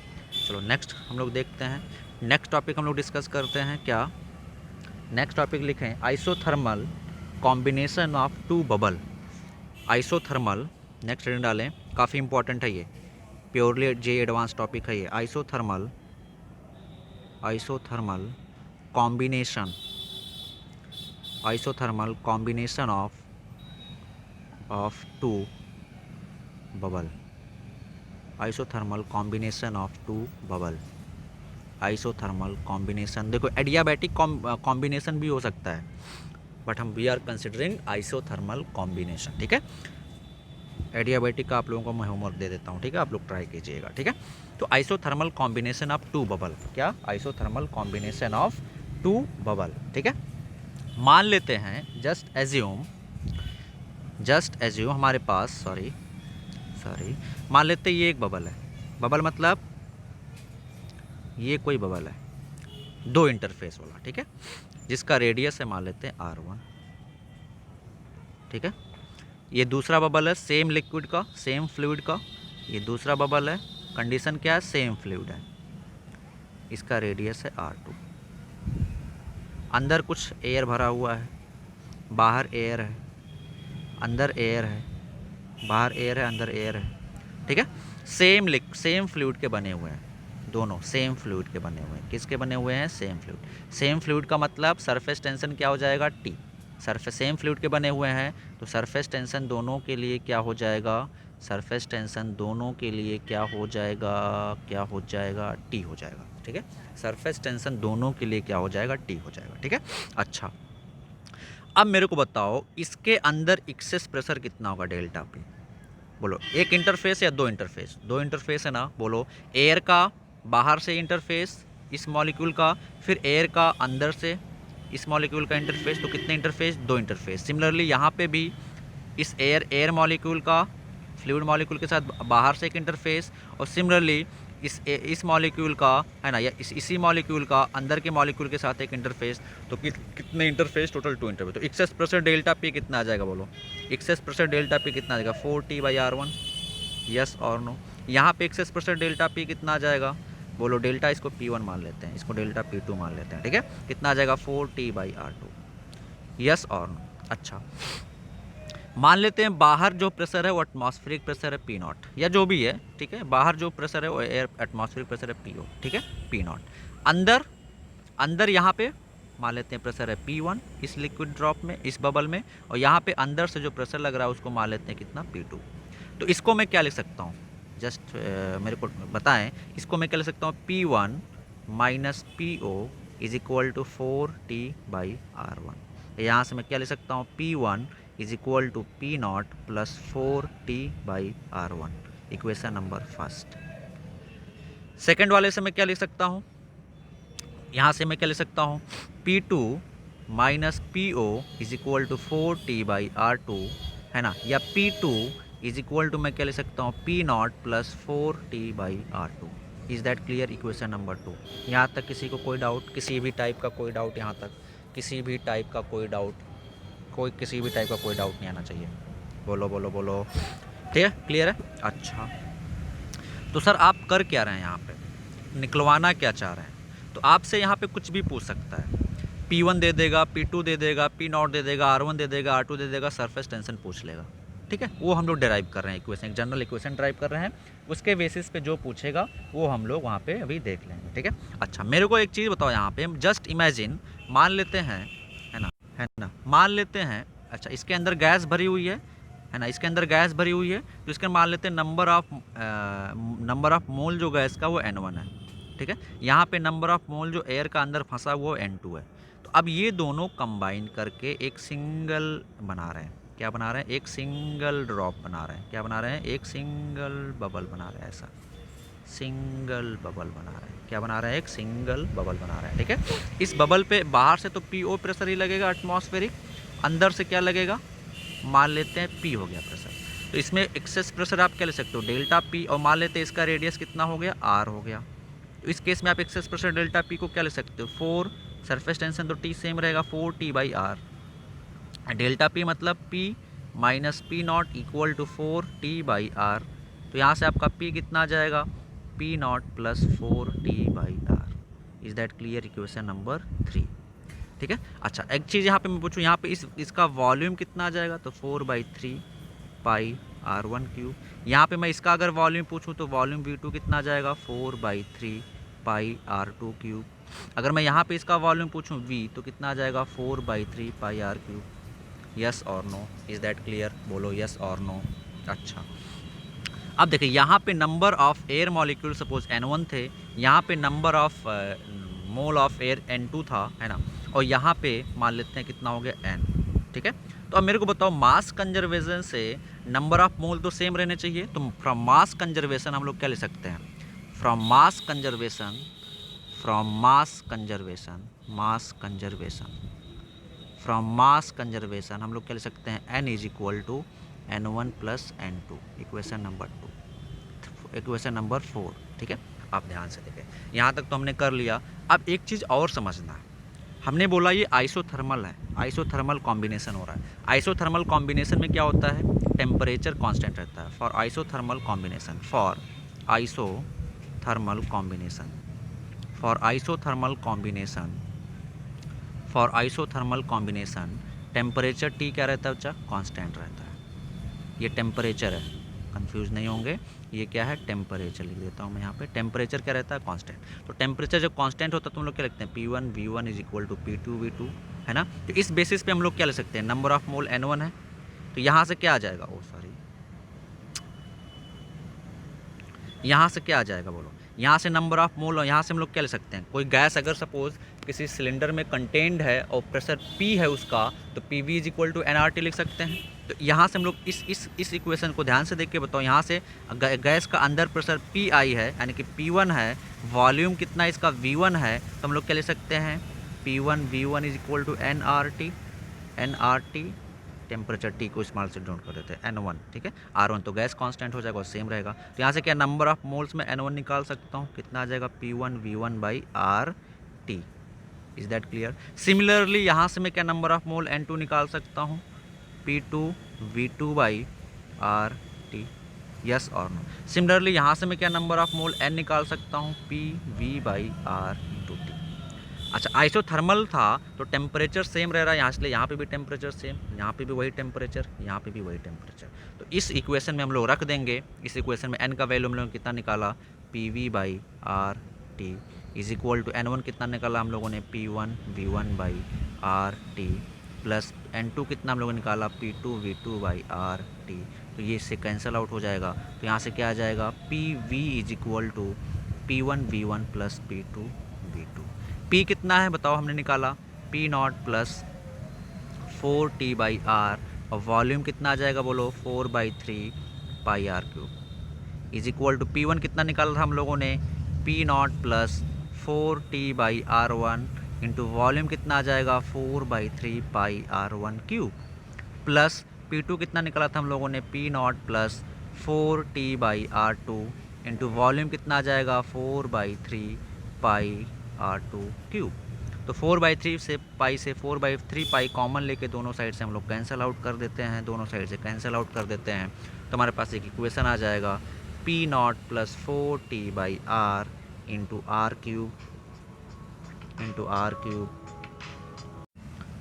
चलो नेक्स्ट हम लोग देखते हैं, नेक्स्ट टॉपिक हम लोग डिस्कस करते हैं क्या, नेक्स्ट टॉपिक लिखें isothermal combination of two bubble. Isothermal next reading डालें, काफ़ी इंपॉर्टेंट है ये, प्योरली जे एडवांस टॉपिक है ये। Isothermal combination of two bubble. Isothermal combination of two bubble. Isothermal combination, देखो एडियाबैटिक कॉम्बिनेशन भी हो सकता है, बट हम we are considering isothermal combination, ठीक है। एडियाबैटिक का आप लोगों को मैं होमवर्क दे देता हूँ, ठीक है, आप लोग ट्राई कीजिएगा, ठीक है। तो isothermal combination of two bubble, क्या isothermal combination of two bubble, ठीक है। मान लेते हैं, जस्ट एज्यूम हमारे पास सॉरी मान लेते हैं ये एक बबल है। बबल मतलब ये कोई बबल है, दो इंटरफेस वाला, ठीक है, जिसका रेडियस है मान लेते हैं R1, ठीक है। ये दूसरा बबल है सेम लिक्विड का, सेम फ्लूइड का, ये दूसरा बबल है, कंडीशन क्या है, सेम फ्लूइड है, इसका रेडियस है R2। अंदर कुछ एयर भरा हुआ है, बाहर एयर है, अंदर एयर है, बाहर एयर है, अंदर एयर है, ठीक है। सेम फ्लूइड के बने हुए हैं, दोनों सेम फ्लूइड के बने हुए हैं। किसके बने हुए हैं, सेम फ्लूइड। सेम फ्लूइड का मतलब सरफेस टेंशन क्या हो जाएगा, T। सरफेस सेम फ्लूइड के बने हुए हैं तो सरफेस टेंशन दोनों के लिए क्या हो जाएगा, सरफेस टेंशन दोनों के लिए क्या हो जाएगा, T हो जाएगा, ठीक है। सरफेस टेंशन दोनों के लिए क्या हो जाएगा, T हो जाएगा, ठीक है। अच्छा, अब मेरे को बताओ इसके अंदर एक्सेस प्रेशर कितना होगा, डेल्टा P। बोलो, एक इंटरफेस या दो इंटरफेस, दो इंटरफेस है ना, बोलो एयर का बाहर से इंटरफेस इस मॉलिक्यूल का, फिर एयर का अंदर से इस मॉलिक्यूल का इंटरफेस, तो कितने इंटरफेस, दो इंटरफेस। सिमिलरली यहाँ पे भी इस एयर मॉलिक्यूल का फ्लूइड मॉलिक्यूल के साथ बाहर से एक इंटरफेस, और सिमिलरली इस मॉलिक्यूल का है ना, या इसी मॉलिक्यूल का अंदर के मॉलिक्यूल के साथ एक इंटरफेस, तो कितने इंटरफेस, टोटल 2 इंटरफेस। तो एक्सेस प्रेशर डेल्टा P कितना आ जाएगा, बोलो एक्सेस प्रेशर डेल्टा P कितना आ जाएगा, 4T/R1, यस और नो। यहाँ पे एक्सेस प्रेशर डेल्टा P कितना आ जाएगा, बोलो डेल्टा, इसको P1 मान लेते हैं, इसको डेल्टा P2 मान लेते हैं, ठीक है। कितना आ जाएगा, 4T/R2, यस और नो। अच्छा, मान लेते हैं बाहर जो प्रेशर है वो एटमॉस्फेरिक प्रेशर है P0, या जो भी है, ठीक है। बाहर जो प्रेशर है वो एयर एटमॉस्फेरिक प्रेशर है PO, ठीक है, P0। अंदर यहाँ पे मान लेते हैं प्रेशर है P1 इस लिक्विड ड्रॉप में, इस बबल में, और यहाँ पे अंदर से जो प्रेशर लग रहा है उसको मान लेते हैं कितना, P2। तो इसको मैं क्या लिख सकता हूँ, जस्ट मेरे को बताएं, इसको मैं क्या लिख सकता हूँ, P1 minus PO is equal to 4T/R1। यहाँ से मैं क्या लिख सकता हूँ, P1 is equal to P0 plus 4T/R1, equation number first. Second वाले से मैं क्या लिख सकता हूँ, यहाँ से मैं क्या लिख सकता हूँ, P2 minus PO is equal to 4T/R2, है ना, या P2 इज इक्वल टू मैं क्या लिख सकता हूँ, P0 plus 4T/R2। Is that clear, equation number 2। यहाँ तक किसी को कोई डाउट, किसी भी टाइप का कोई डाउट, यहाँ तक किसी भी टाइप का कोई डाउट, किसी भी टाइप का कोई डाउट नहीं आना चाहिए, बोलो बोलो बोलो, ठीक है, क्लियर है। अच्छा, तो सर आप कर क्या रहे हैं, यहाँ पे निकलवाना क्या चाह रहे हैं, तो आपसे यहाँ पे कुछ भी पूछ सकता है, P1 दे देगा, P2 दे देगा, P0 दे देगा, R1 दे देगा, R2 दे देगा, सरफेस टेंशन पूछ लेगा, ठीक है। वो हम लोग डिराइव कर रहे हैं इक्वेशन, एक जनरल इक्वेशन डिराइव कर रहे हैं, उसके बेसिस पे जो पूछेगा वो हम लोग वहाँ पे अभी देख लेंगे, ठीक है। अच्छा, मेरे को एक चीज़ बताओ, यहाँ पे जस्ट इमेजिन, मान लेते हैं, है ना, मान लेते हैं, अच्छा इसके अंदर गैस भरी हुई है ना, इसके अंदर गैस भरी हुई है, तो इसके मान लेते हैं नंबर ऑफ मोल जो गैस का वो N1 है, ठीक है। यहाँ पे नंबर ऑफ मोल जो एयर का अंदर फंसा हुआ वो N2 है। तो अब ये दोनों कंबाइन करके एक सिंगल बना रहे हैं, क्या बना रहे हैं, एक सिंगल ड्रॉप बना रहे हैं, क्या बना रहे हैं, एक सिंगल बबल बना रहे हैं, ऐसा सिंगल बबल बना रहे हैं, क्या बना रहे हैं, एक सिंगल बबल बना रहे हैं, ठीक है। इस बबल पे बाहर से तो PO प्रेशर ही लगेगा एटमॉस्फेरिक, अंदर से क्या लगेगा, मान लेते हैं P हो गया प्रेशर, तो इसमें एक्सेस प्रेशर आप क्या ले सकते हो, डेल्टा P, और मान लेते हैं इसका रेडियस कितना हो गया, R हो गया। तो इस केस में आप एक्सेस प्रेशर डेल्टा P को क्या ले सकते हो, 4, सरफेस टेंशन तो T सेम रहेगा, 4T/R, डेल्टा P मतलब P minus P0 equal to 4T/R। तो यहाँ से आपका P कितना आ जाएगा, P0 plus 4T/R। Is that clear, equation number 3। ठीक है। अच्छा एक चीज़ यहाँ पे मैं पूछूँ, यहाँ पे इसका वॉल्यूम कितना आ जाएगा, तो 4/3 पाई R1 क्यूब। यहाँ पे मैं इसका अगर वॉल्यूम पूछूँ तो वॉल्यूम V2 कितना आ जाएगा, 4/3 पाई R2 क्यूब। अगर मैं यहाँ पे इसका वॉल्यूम पूछूँ V तो कितना आ जाएगा, 4/3 पाई R क्यूब। यस और नो, इज़ दैट क्लियर, बोलो यस और नो। अच्छा अब देखिए यहाँ पे number of air molecule suppose N1 थे, यहाँ पे number of mole of air N2 था, है ना, और यहाँ पे मान लेते हैं कितना हो गया N, ठीक है। तो अब मेरे को बताओ मास कंजर्वेशन से नंबर ऑफ मोल तो सेम रहने चाहिए, तो फ्रॉम मास कंजर्वेशन हम लोग क्या ले सकते हैं, from mass conservation, from mass conservation, mass conservation, from mass conservation हम लोग क्या ले सकते हैं, N is equal to N1 plus N2, equation number 2, equation number 4, ठीक है। आप ध्यान से देखें, यहाँ तक तो हमने कर लिया। अब एक चीज़ और समझना है, हमने बोला ये आइसोथर्मल है, आइसोथर्मल कॉम्बिनेशन हो रहा है। आइसोथर्मल कॉम्बिनेशन में क्या होता है, टेम्परेचर कांस्टेंट रहता है। For isothermal combination, for isothermal combination, for isothermal combination, for isothermal combination temperature T क्या रहता है बच्चा, कांस्टेंट रहता है। ये टेम्परेचर है, कंफ्यूज नहीं होंगे, ये क्या है, टेम्परेचर लिख देता हूँ मैं यहाँ पे। टेम्परेचर क्या रहता है, कांस्टेंट। तो टेम्परेचर जब कांस्टेंट होता है तो हम लोग क्या लिखते हैं, P1 V1 is equal to P2 V2, है ना। तो इस बेसिस पे हम लोग क्या ले सकते हैं, नंबर ऑफ मोल N1 है, तो यहाँ से क्या आ जाएगा, ओ सॉरी, यहाँ से क्या आ जाएगा बोलो, यहाँ से नंबर ऑफ मोल, और यहाँ से हम लोग क्या ले सकते हैं, कोई गैस अगर सपोज किसी सिलेंडर में कंटेंड है और प्रेशर P है उसका, तो PV is equal to nRT लिख सकते हैं। तो यहाँ से हम लोग इस इक्वेशन को ध्यान से देख के बताओ, यहाँ से गैस का अंदर प्रेशर PI है यानी कि P1 है, वॉल्यूम कितना इसका V1 है, तो हम लोग क्या ले सकते हैं, P1 V1 is equal to nRT, nRT temperature T को स्मॉल से डोंट कर देते हैं N1, ठीक है। R1 तो गैस कांस्टेंट हो जाएगा और सेम रहेगा, तो यहाँ से क्या नंबर ऑफ मोल्स में N1 निकाल सकता हूँ, कितना आ जाएगा, P1 V1 by RT, is that clear. Similarly यहाँ से मैं क्या नंबर ऑफ मोल N2 निकाल सकता हूँ, P2 V2 by RT, yes और नो। सिमिलरली यहाँ से मैं क्या नंबर ऑफ मोल N निकाल सकता हूँ, PV बाई R2T। अच्छा आइसोथर्मल था तो टेम्परेचर सेम रह रहा है यहाँ, इसलिए यहाँ पे भी टेम्परेचर सेम, यहाँ पे भी वही टेम्परेचर, यहाँ पे भी वही टेम्परेचर। तो इस इक्वेशन में हम लोग रख देंगे, इस इक्वेशन में N का वैल्यू हम लोगों ने कितना निकाला, PV by RT is equal to N1 कितना निकाला हम लोगों ने, P1 V1 by RT plus N2 कितना हम लोगों ने निकाला, P2 V2 बाई RT। तो ये इससे कैंसिल आउट हो जाएगा, तो यहाँ से क्या आ जाएगा, PV is equal to P1 V1 plus P2 V2। P कितना है बताओ, हमने निकाला P0 plus 4T by R, और वॉल्यूम कितना आ जाएगा बोलो, 4/3 pi R cube is equal to P1 कितना निकाला था हम लोगों ने, P0 plus 4T by R1 into volume कितना आ जाएगा, 4/3 पाई R1 क्यूब, प्लस P2 कितना निकाला था हम लोगों ने, P0 plus 4T by R2 into volume कितना आ जाएगा, 4/3 पाई R2 क्यूब। तो 4/3 से पाई से 4/3 पाई कॉमन लेके दोनों साइड से हम लोग कैंसिल आउट कर देते हैं, दोनों साइड से कैंसिल आउट कर देते हैं, तो हमारे पास एक इक्वेशन आ जाएगा, P0 plus 4T by R into R cube, into R cube,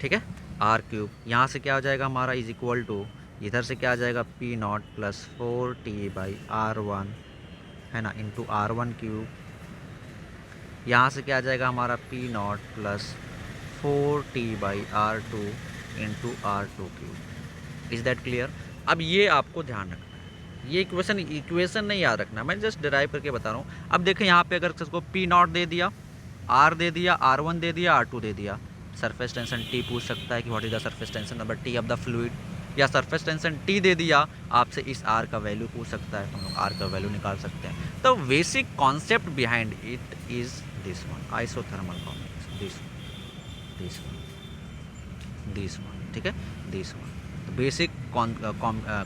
ठीक है, R क्यूब। यहाँ से क्या आ जाएगा हमारा, इज इक्वल टू, इधर से क्या आ जाएगा, P0 plus 4T by R1, है ना, इंटू R1 क्यूब। यहाँ से क्या आ जाएगा हमारा, P0 plus 4T by R2 into R2 cube, is that clear. अब ये आपको ध्यान रखना है, ये इक्वेशन नहीं याद रखना, मैं जस्ट डिराइव करके बता रहा हूँ। अब देखें यहाँ पे अगर इसको P0 दे दिया, R दे दिया, R1 दे दिया, R2 दे दिया, सरफेस टेंशन T पूछ सकता है कि what is the surface tension number T of the fluid, या सरफेस टेंशन T दे दिया, आपसे इस R का वैल्यू पूछ सकता है, तो हम लोग R का वैल्यू निकाल सकते हैं। तो basic concept behind it is this one, isothermal combination, this one, ठीक है, दिस वन। तो बेसिक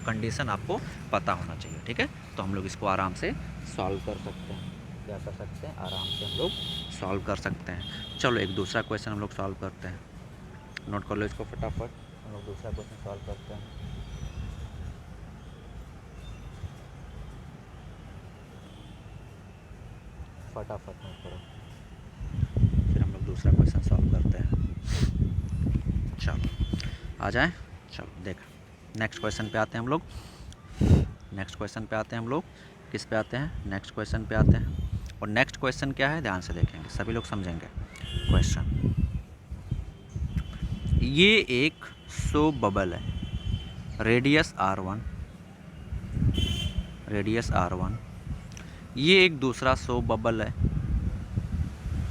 कंडीशन आपको पता होना चाहिए, ठीक है। तो हम लोग इसको आराम से सॉल्व कर सकते हैं, क्या कर सकते हैं, आराम से हम लोग सॉल्व कर सकते हैं। चलो एक दूसरा क्वेश्चन हम लोग सॉल्व करते हैं, नोट कर लो इसको फटाफट, हम लोग दूसरा क्वेश्चन सॉल्व करते हैं। फटाफट नोट करो, फिर हम लोग दूसरा क्वेश्चन सॉल्व करते हैं। चलो आ जाएं। चलो देख, नेक्स्ट क्वेश्चन पे आते हैं हम लोग। नेक्स्ट क्वेश्चन पे आते हैं हम लोग। किस पे आते हैं? नेक्स्ट क्वेश्चन पे आते हैं। और नेक्स्ट क्वेश्चन क्या है, ध्यान से देखेंगे, सभी लोग समझेंगे क्वेश्चन। ये एक सोप बबल है, रेडियस R1, रेडियस R1। ये एक दूसरा सोप बबल है,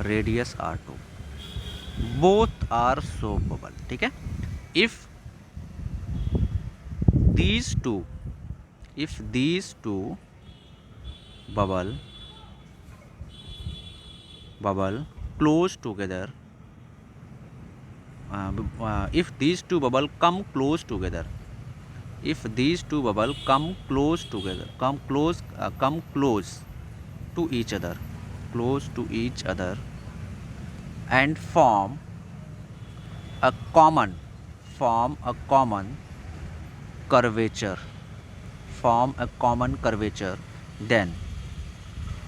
radius R2। Both are soap bubble, ठीक है। If these two bubble close together, if these two bubble come close together, if these two bubble come close together, come close to each other, and form a common curvature, then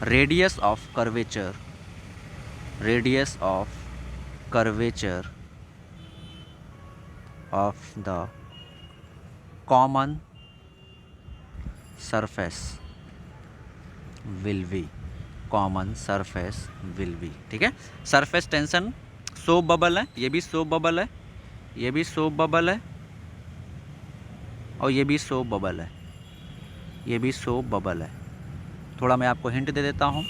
radius of curvature of the common surface will be, ठीक है। Surface tension soap bubble है, ये भी soap bubble है, ये भी soap bubble है, और ये भी सोप बबल है, ये भी सोप बबल है। थोड़ा मैं आपको हिंट दे देता हूँ,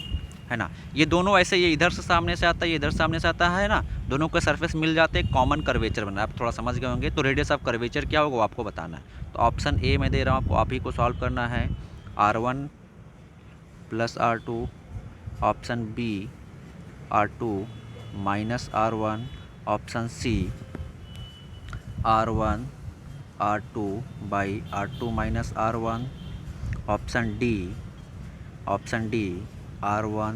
है ना। ये दोनों ऐसे, ये इधर से सामने से आता है, ये इधर सामने से आता है ना, दोनों के सरफेस मिल जाते हैं, कॉमन कर्वेचर बना। आप थोड़ा समझ गए होंगे। तो रेडियस ऑफ कर्वेचर क्या होगा वो आपको बताना है। तो ऑप्शन ए मैं दे रहा हूँ आपको, आप ही को सॉल्व करना है। R1 + R2, option B R2 - R1, option C R1 R2 / R2 - R1, option D R1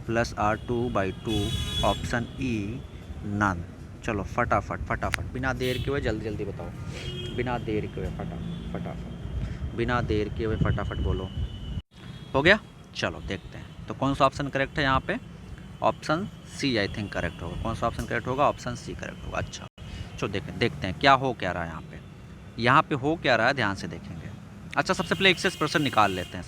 + R2 / 2, option E none. चलो फटाफट बिना देर के हुए जल्दी बताओ, बिना देर के हुए फटाफट बोलो। हो गया? चलो देखते हैं तो कौन सा ऑप्शन करेक्ट है यहाँ पे। Option C I think correct होगा। कौन सा ऑप्शन करेक्ट होगा? ऑप्शन सी करेक्ट होगा। अच्छा चलो देखते हैं क्या हो क्या रहा है यहाँ पे हो क्या रहा है, ध्यान से देखेंगे। अच्छा सबसे पहले एक्सेस प्रेशर निकाल लेते हैं।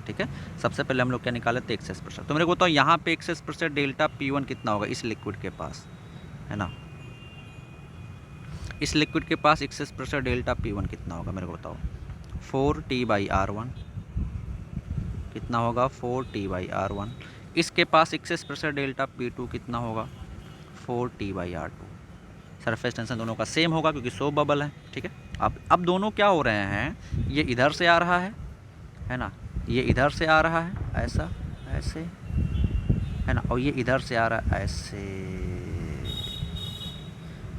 ठीक है। सबसे पहले हम लोग क्या निकाल लेते हैं? Excess pressure. तो मेरे को बताओ यहाँ पे एक्सेस प्रेशर डेल्टा P1 कितना होगा इस लिक्विड के पास, है ना। इस लिक्विड के पास एक्सेस प्रेशर डेल्टा P1 कितना होगा मेरे को बताओ। 4T/R1 कितना होगा? 4T/R1। इसके पास एक्सेस प्रेशर डेल्टा P2 कितना होगा? 4T/R2। सरफेस टेंशन दोनों का सेम होगा क्योंकि सोप बबल है, ठीक है। अब दोनों क्या हो रहे हैं, ये इधर से आ रहा है ना, ये इधर से आ रहा है ऐसा, ऐसे, है ना, और ये इधर से आ रहा है ऐसे,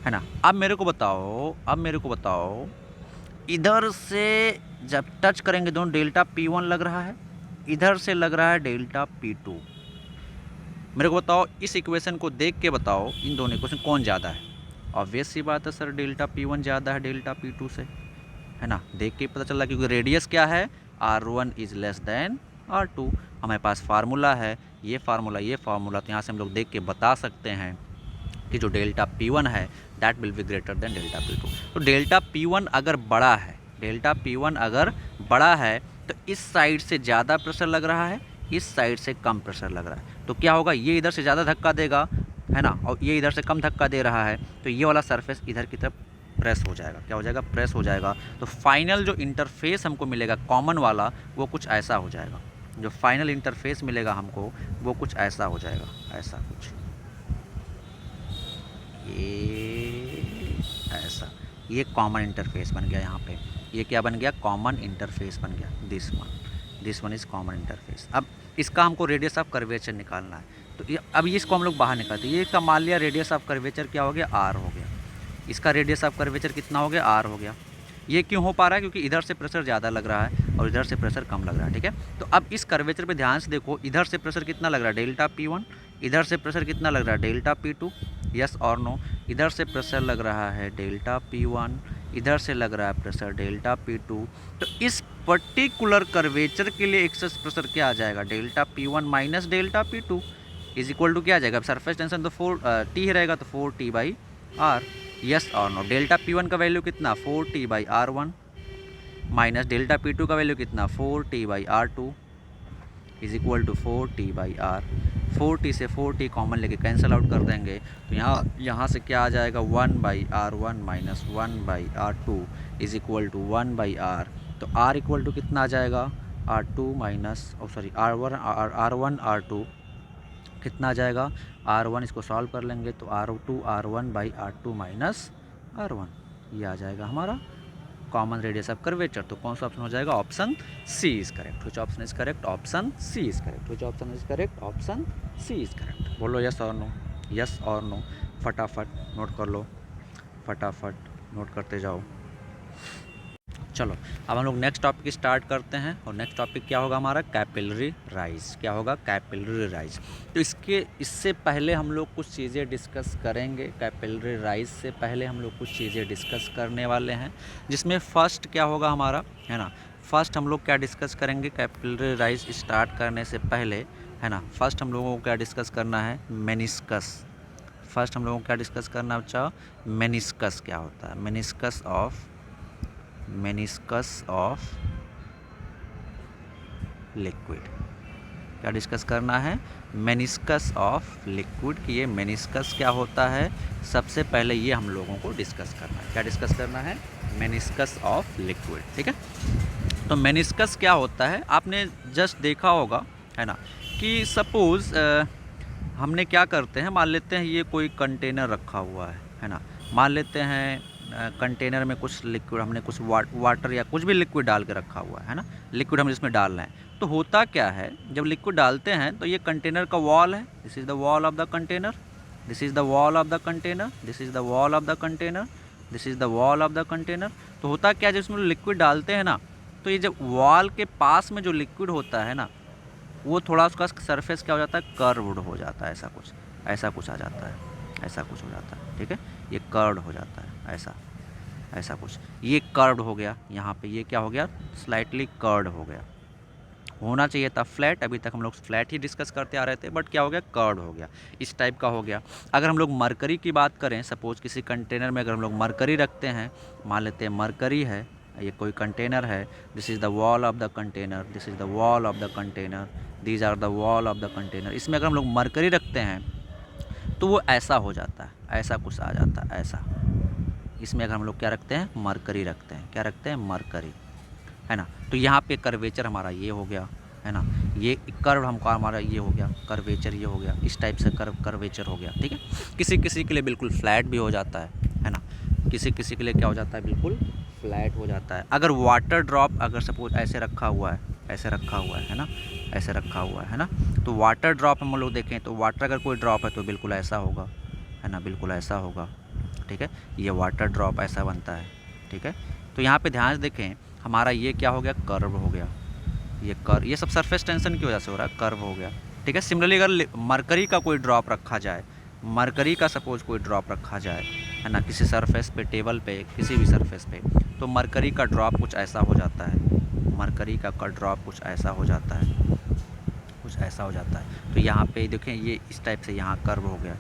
है ना। अब मेरे को बताओ इधर से जब टच करेंगे दोनों डेल्टा P1 लग रहा है, इधर से लग रहा है डेल्टा P2। मेरे को बताओ इस इक्वेशन को देख के बताओ इन दोनों इक्वेशन कौन ज़्यादा है। ऑब्वियस सी बात है सर, डेल्टा P1 ज़्यादा है डेल्टा P2 से, है ना। देख के पता चला क्योंकि रेडियस क्या है, R1 is less than R2। हमारे पास फार्मूला है, ये फार्मूला तो यहाँ से हम लोग देख के बता सकते हैं कि जो डेल्टा P1 है that will be greater than delta P2। तो डेल्टा P1 अगर बड़ा है तो इस साइड से ज़्यादा प्रेशर लग रहा है, इस साइड से कम प्रेशर लग रहा है। तो क्या होगा, ये इधर से ज़्यादा धक्का देगा, है ना, और ये इधर से कम धक्का दे रहा है, तो ये वाला सरफेस इधर की तरफ प्रेस हो जाएगा। क्या हो जाएगा? प्रेस हो जाएगा। तो फाइनल जो इंटरफेस हमको मिलेगा कॉमन वाला, वो कुछ ऐसा हो जाएगा। जो फाइनल इंटरफेस मिलेगा हमको वो कुछ ऐसा हो जाएगा, ऐसा कुछ, ये ऐसा, ये कॉमन इंटरफेस बन गया यहाँ पे। ये क्या बन गया? कॉमन इंटरफेस बन गया। This one is common interface. अब इसका हमको रेडियस ऑफ कर्वेचर निकालना है। तो अब इसको हम लोग बाहर निकालते हैं। ये का मान लिया रेडियस ऑफ कर्वेचर क्या हो गया? R हो गया। इसका रेडियस ऑफ कर्वेचर कितना हो गया? R हो गया। ये क्यों हो पा रहा है? क्योंकि इधर से प्रेशर ज़्यादा लग रहा है और इधर से प्रेशर कम लग रहा है, ठीक है। तो अब इस कर्वेचर पे ध्यान से देखो, इधर से प्रेशर कितना लग रहा है? Delta P1। इधर से प्रेशर कितना लग रहा है? Delta P2। यस और नो? इधर से प्रेशर लग रहा है डेल्टा P1, इधर से लग रहा है प्रेशर डेल्टा P2। तो इस पर्टिकुलर कर्वेचर के लिए एक्सेस प्रेशर क्या आ जाएगा? Delta P1 - delta P2 is equal to क्या आ जाएगा? अब सरफेस टेंशन तो 4T ही रहेगा, तो 4T/2 आर, यस और नो। डेल्टा P1 का वैल्यू कितना 4T/R1 माइनस डेल्टा P2 का वैल्यू कितना 4T/R2 is equal to 4T/R। 4T से 4T कॉमन लेके कैंसिल आउट कर देंगे तो यहाँ से क्या आ जाएगा 1/R1 minus 1/R2 is equal to 1/R। तो R इक्वल टू कितना आ जाएगा R2 माइनस R1 R2 कितना आ जाएगा R1, इसको सॉल्व कर लेंगे तो R2 R1/R2 माइनस R1, ये आ जाएगा हमारा कॉमन रेडियस ऑफ कर्वेचर। तो कौन सा ऑप्शन हो जाएगा, option C is correct. Which option is correct, option C is correct. Which option is correct, option C is correct. बोलो यस और नो, यस और नो, फटाफट नोट कर लो, फटाफट नोट करते जाओ। चलो अब हम लोग नेक्स्ट टॉपिक स्टार्ट करते हैं और नेक्स्ट टॉपिक क्या होगा हमारा, कैपिलरी राइज। क्या होगा, कैपिलरी राइज। तो इससे पहले हम लोग कुछ चीज़ें डिस्कस करेंगे। कैपिलरी राइज से पहले हम लोग कुछ चीज़ें डिस्कस करने वाले हैं, जिसमें फर्स्ट क्या होगा हमारा, है ना। फर्स्ट हम लोग क्या डिस्कस करेंगे कैपिलरी राइज स्टार्ट करने से पहले, है ना। फर्स्ट हम लोगों को क्या डिस्कस करना है, मेनिस्कस। फर्स्ट हम लोगों को क्या डिस्कस करना बच्चा, मेनिस्कस क्या होता है, मेनिस्कस ऑफ लिक्विड। क्या डिस्कस करना है, मेनिस्कस ऑफ लिक्विड कि ये मेनिस्कस क्या होता है, सबसे पहले ये हम लोगों को डिस्कस करना है। क्या डिस्कस करना है, मेनिस्कस ऑफ लिक्विड, ठीक है। तो मेनिस्कस क्या होता है, आपने जस्ट देखा होगा, है ना, कि सपोज़ हमने क्या करते हैं, मान लेते हैं ये कोई कंटेनर रखा हुआ है ना। मान लेते हैं कंटेनर में कुछ लिक्विड, हमने कुछ वाटर या कुछ भी लिक्विड डाल के रखा हुआ है ना। लिक्विड हम इसमें डाल रहे हैं, तो होता क्या है, जब लिक्विड डालते हैं तो ये कंटेनर का वॉल है, this is the wall of the container, this is the wall of the container, this is the wall of the container, this is the wall of the container. तो होता क्या है, जब इसमें लिक्विड डालते हैं ना, तो ये जब वॉल के पास में जो लिक्विड होता है ना, वो थोड़ा उसका सरफेस क्या हो जाता है, कर्व्ड हो जाता है, ऐसा कुछ आ जाता है, ऐसा कुछ हो जाता है, ठीक है। ये कर्व्ड हो जाता है, ऐसा कुछ, ये कर्व्ड हो गया यहाँ पे, ये क्या हो गया, स्लाइटली कर्व्ड हो गया। होना चाहिए था फ्लैट, अभी तक हम लोग फ्लैट ही डिस्कस करते आ रहे थे, बट क्या हो गया, कर्व्ड हो गया, इस टाइप का हो गया। अगर हम लोग मरकरी की बात करें, सपोज किसी कंटेनर में अगर हम लोग मरकरी रखते हैं, मान लेते हैं मरकरी है, ये कोई कंटेनर है, this is the wall of the container, this is the wall of the container, these are the wall of the container. इसमें अगर हम लोग मरकरी रखते हैं तो वो ऐसा हो जाता है, ऐसा कुछ आ जाता है, ऐसा। इसमें अगर हम लोग क्या रखते हैं, मरकरी रखते हैं, क्या रखते हैं, मरकरी, है ना। तो यहाँ पे कर्वेचर हमारा ये हो गया, है ना, ये कर्व हमको हमारा ये हो गया, कर्वेचर ये हो गया, इस टाइप से कर्वेचर हो गया, ठीक है। किसी किसी के लिए बिल्कुल फ्लैट भी हो जाता है ना, किसी किसी के लिए क्या हो जाता है, बिल्कुल फ्लैट हो जाता है। अगर वाटर ड्रॉप अगर सपोज ऐसे रखा हुआ है, ऐसे रखा हुआ है ना, ऐसे रखा हुआ है ना, तो वाटर ड्रॉप हम लोग देखें तो वाटर अगर कोई ड्रॉप है तो बिल्कुल ऐसा होगा, है ना, बिल्कुल ऐसा होगा, ठीक है। ये वाटर ड्रॉप ऐसा बनता है, ठीक है। तो यहाँ पे ध्यान से देखें, हमारा ये क्या हो गया, कर्व हो गया, ये सब सरफेस टेंशन की वजह से हो रहा है, कर्व हो गया, ठीक है। सिमिलरली अगर मरकरी का कोई ड्रॉप रखा जाए, मरकरी का सपोज कोई ड्रॉप रखा जाए, है ना, किसी सरफेस पे, टेबल पे, किसी भी सरफेस पे, तो मरकरी का ड्रॉप कुछ ऐसा हो जाता है, मरकरी का ड्रॉप कुछ ऐसा हो जाता है, कुछ ऐसा हो जाता है। तो यहाँ पे देखें, ये इस टाइप से यहाँ कर्व हो गया,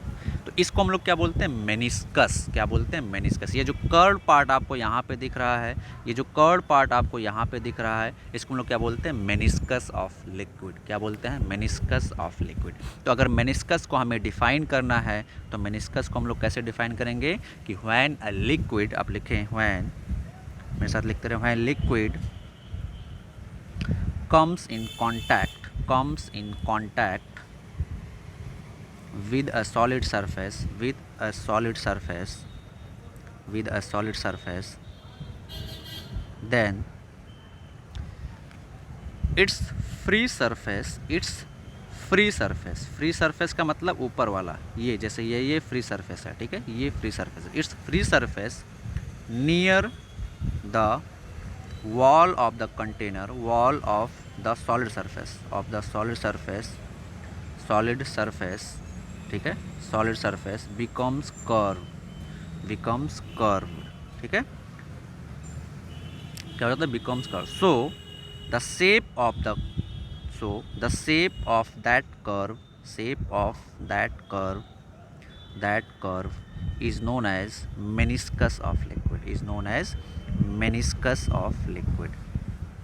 तो इसको हम लोग क्या बोलते हैं, मेनिस्कस। क्या बोलते हैं, मेनिस्कस। ये जो कर्व पार्ट आपको यहाँ पे दिख रहा है, ये जो कर्व पार्ट आपको यहाँ पे दिख रहा है, इसको हम लोग क्या बोलते हैं, मेनिस्कस ऑफ लिक्विड। क्या बोलते हैं, मेनिस्कस ऑफ लिक्विड। तो अगर मेनिस्कस को हमें डिफाइन करना है तो मेनिस्कस को हम लोग कैसे डिफाइन करेंगे कि व्हेन अ लिक्विड, आप लिखें व्हेन, मेरे साथ लिखते रहे, when liquid comes in contact with a solid surface, then its free surface का मतलब ऊपर वाला, ये जैसे ये फ्री सरफेस है, ठीक है, ये free surface, it's free surface near the wall of the container, wall of the solid surface, ठीक है, solid surface becomes curved, ठीक है, क्या हो जाता है, becomes curved. So the shape of that curve that curve is known as meniscus of liquid, is known as meniscus of liquid.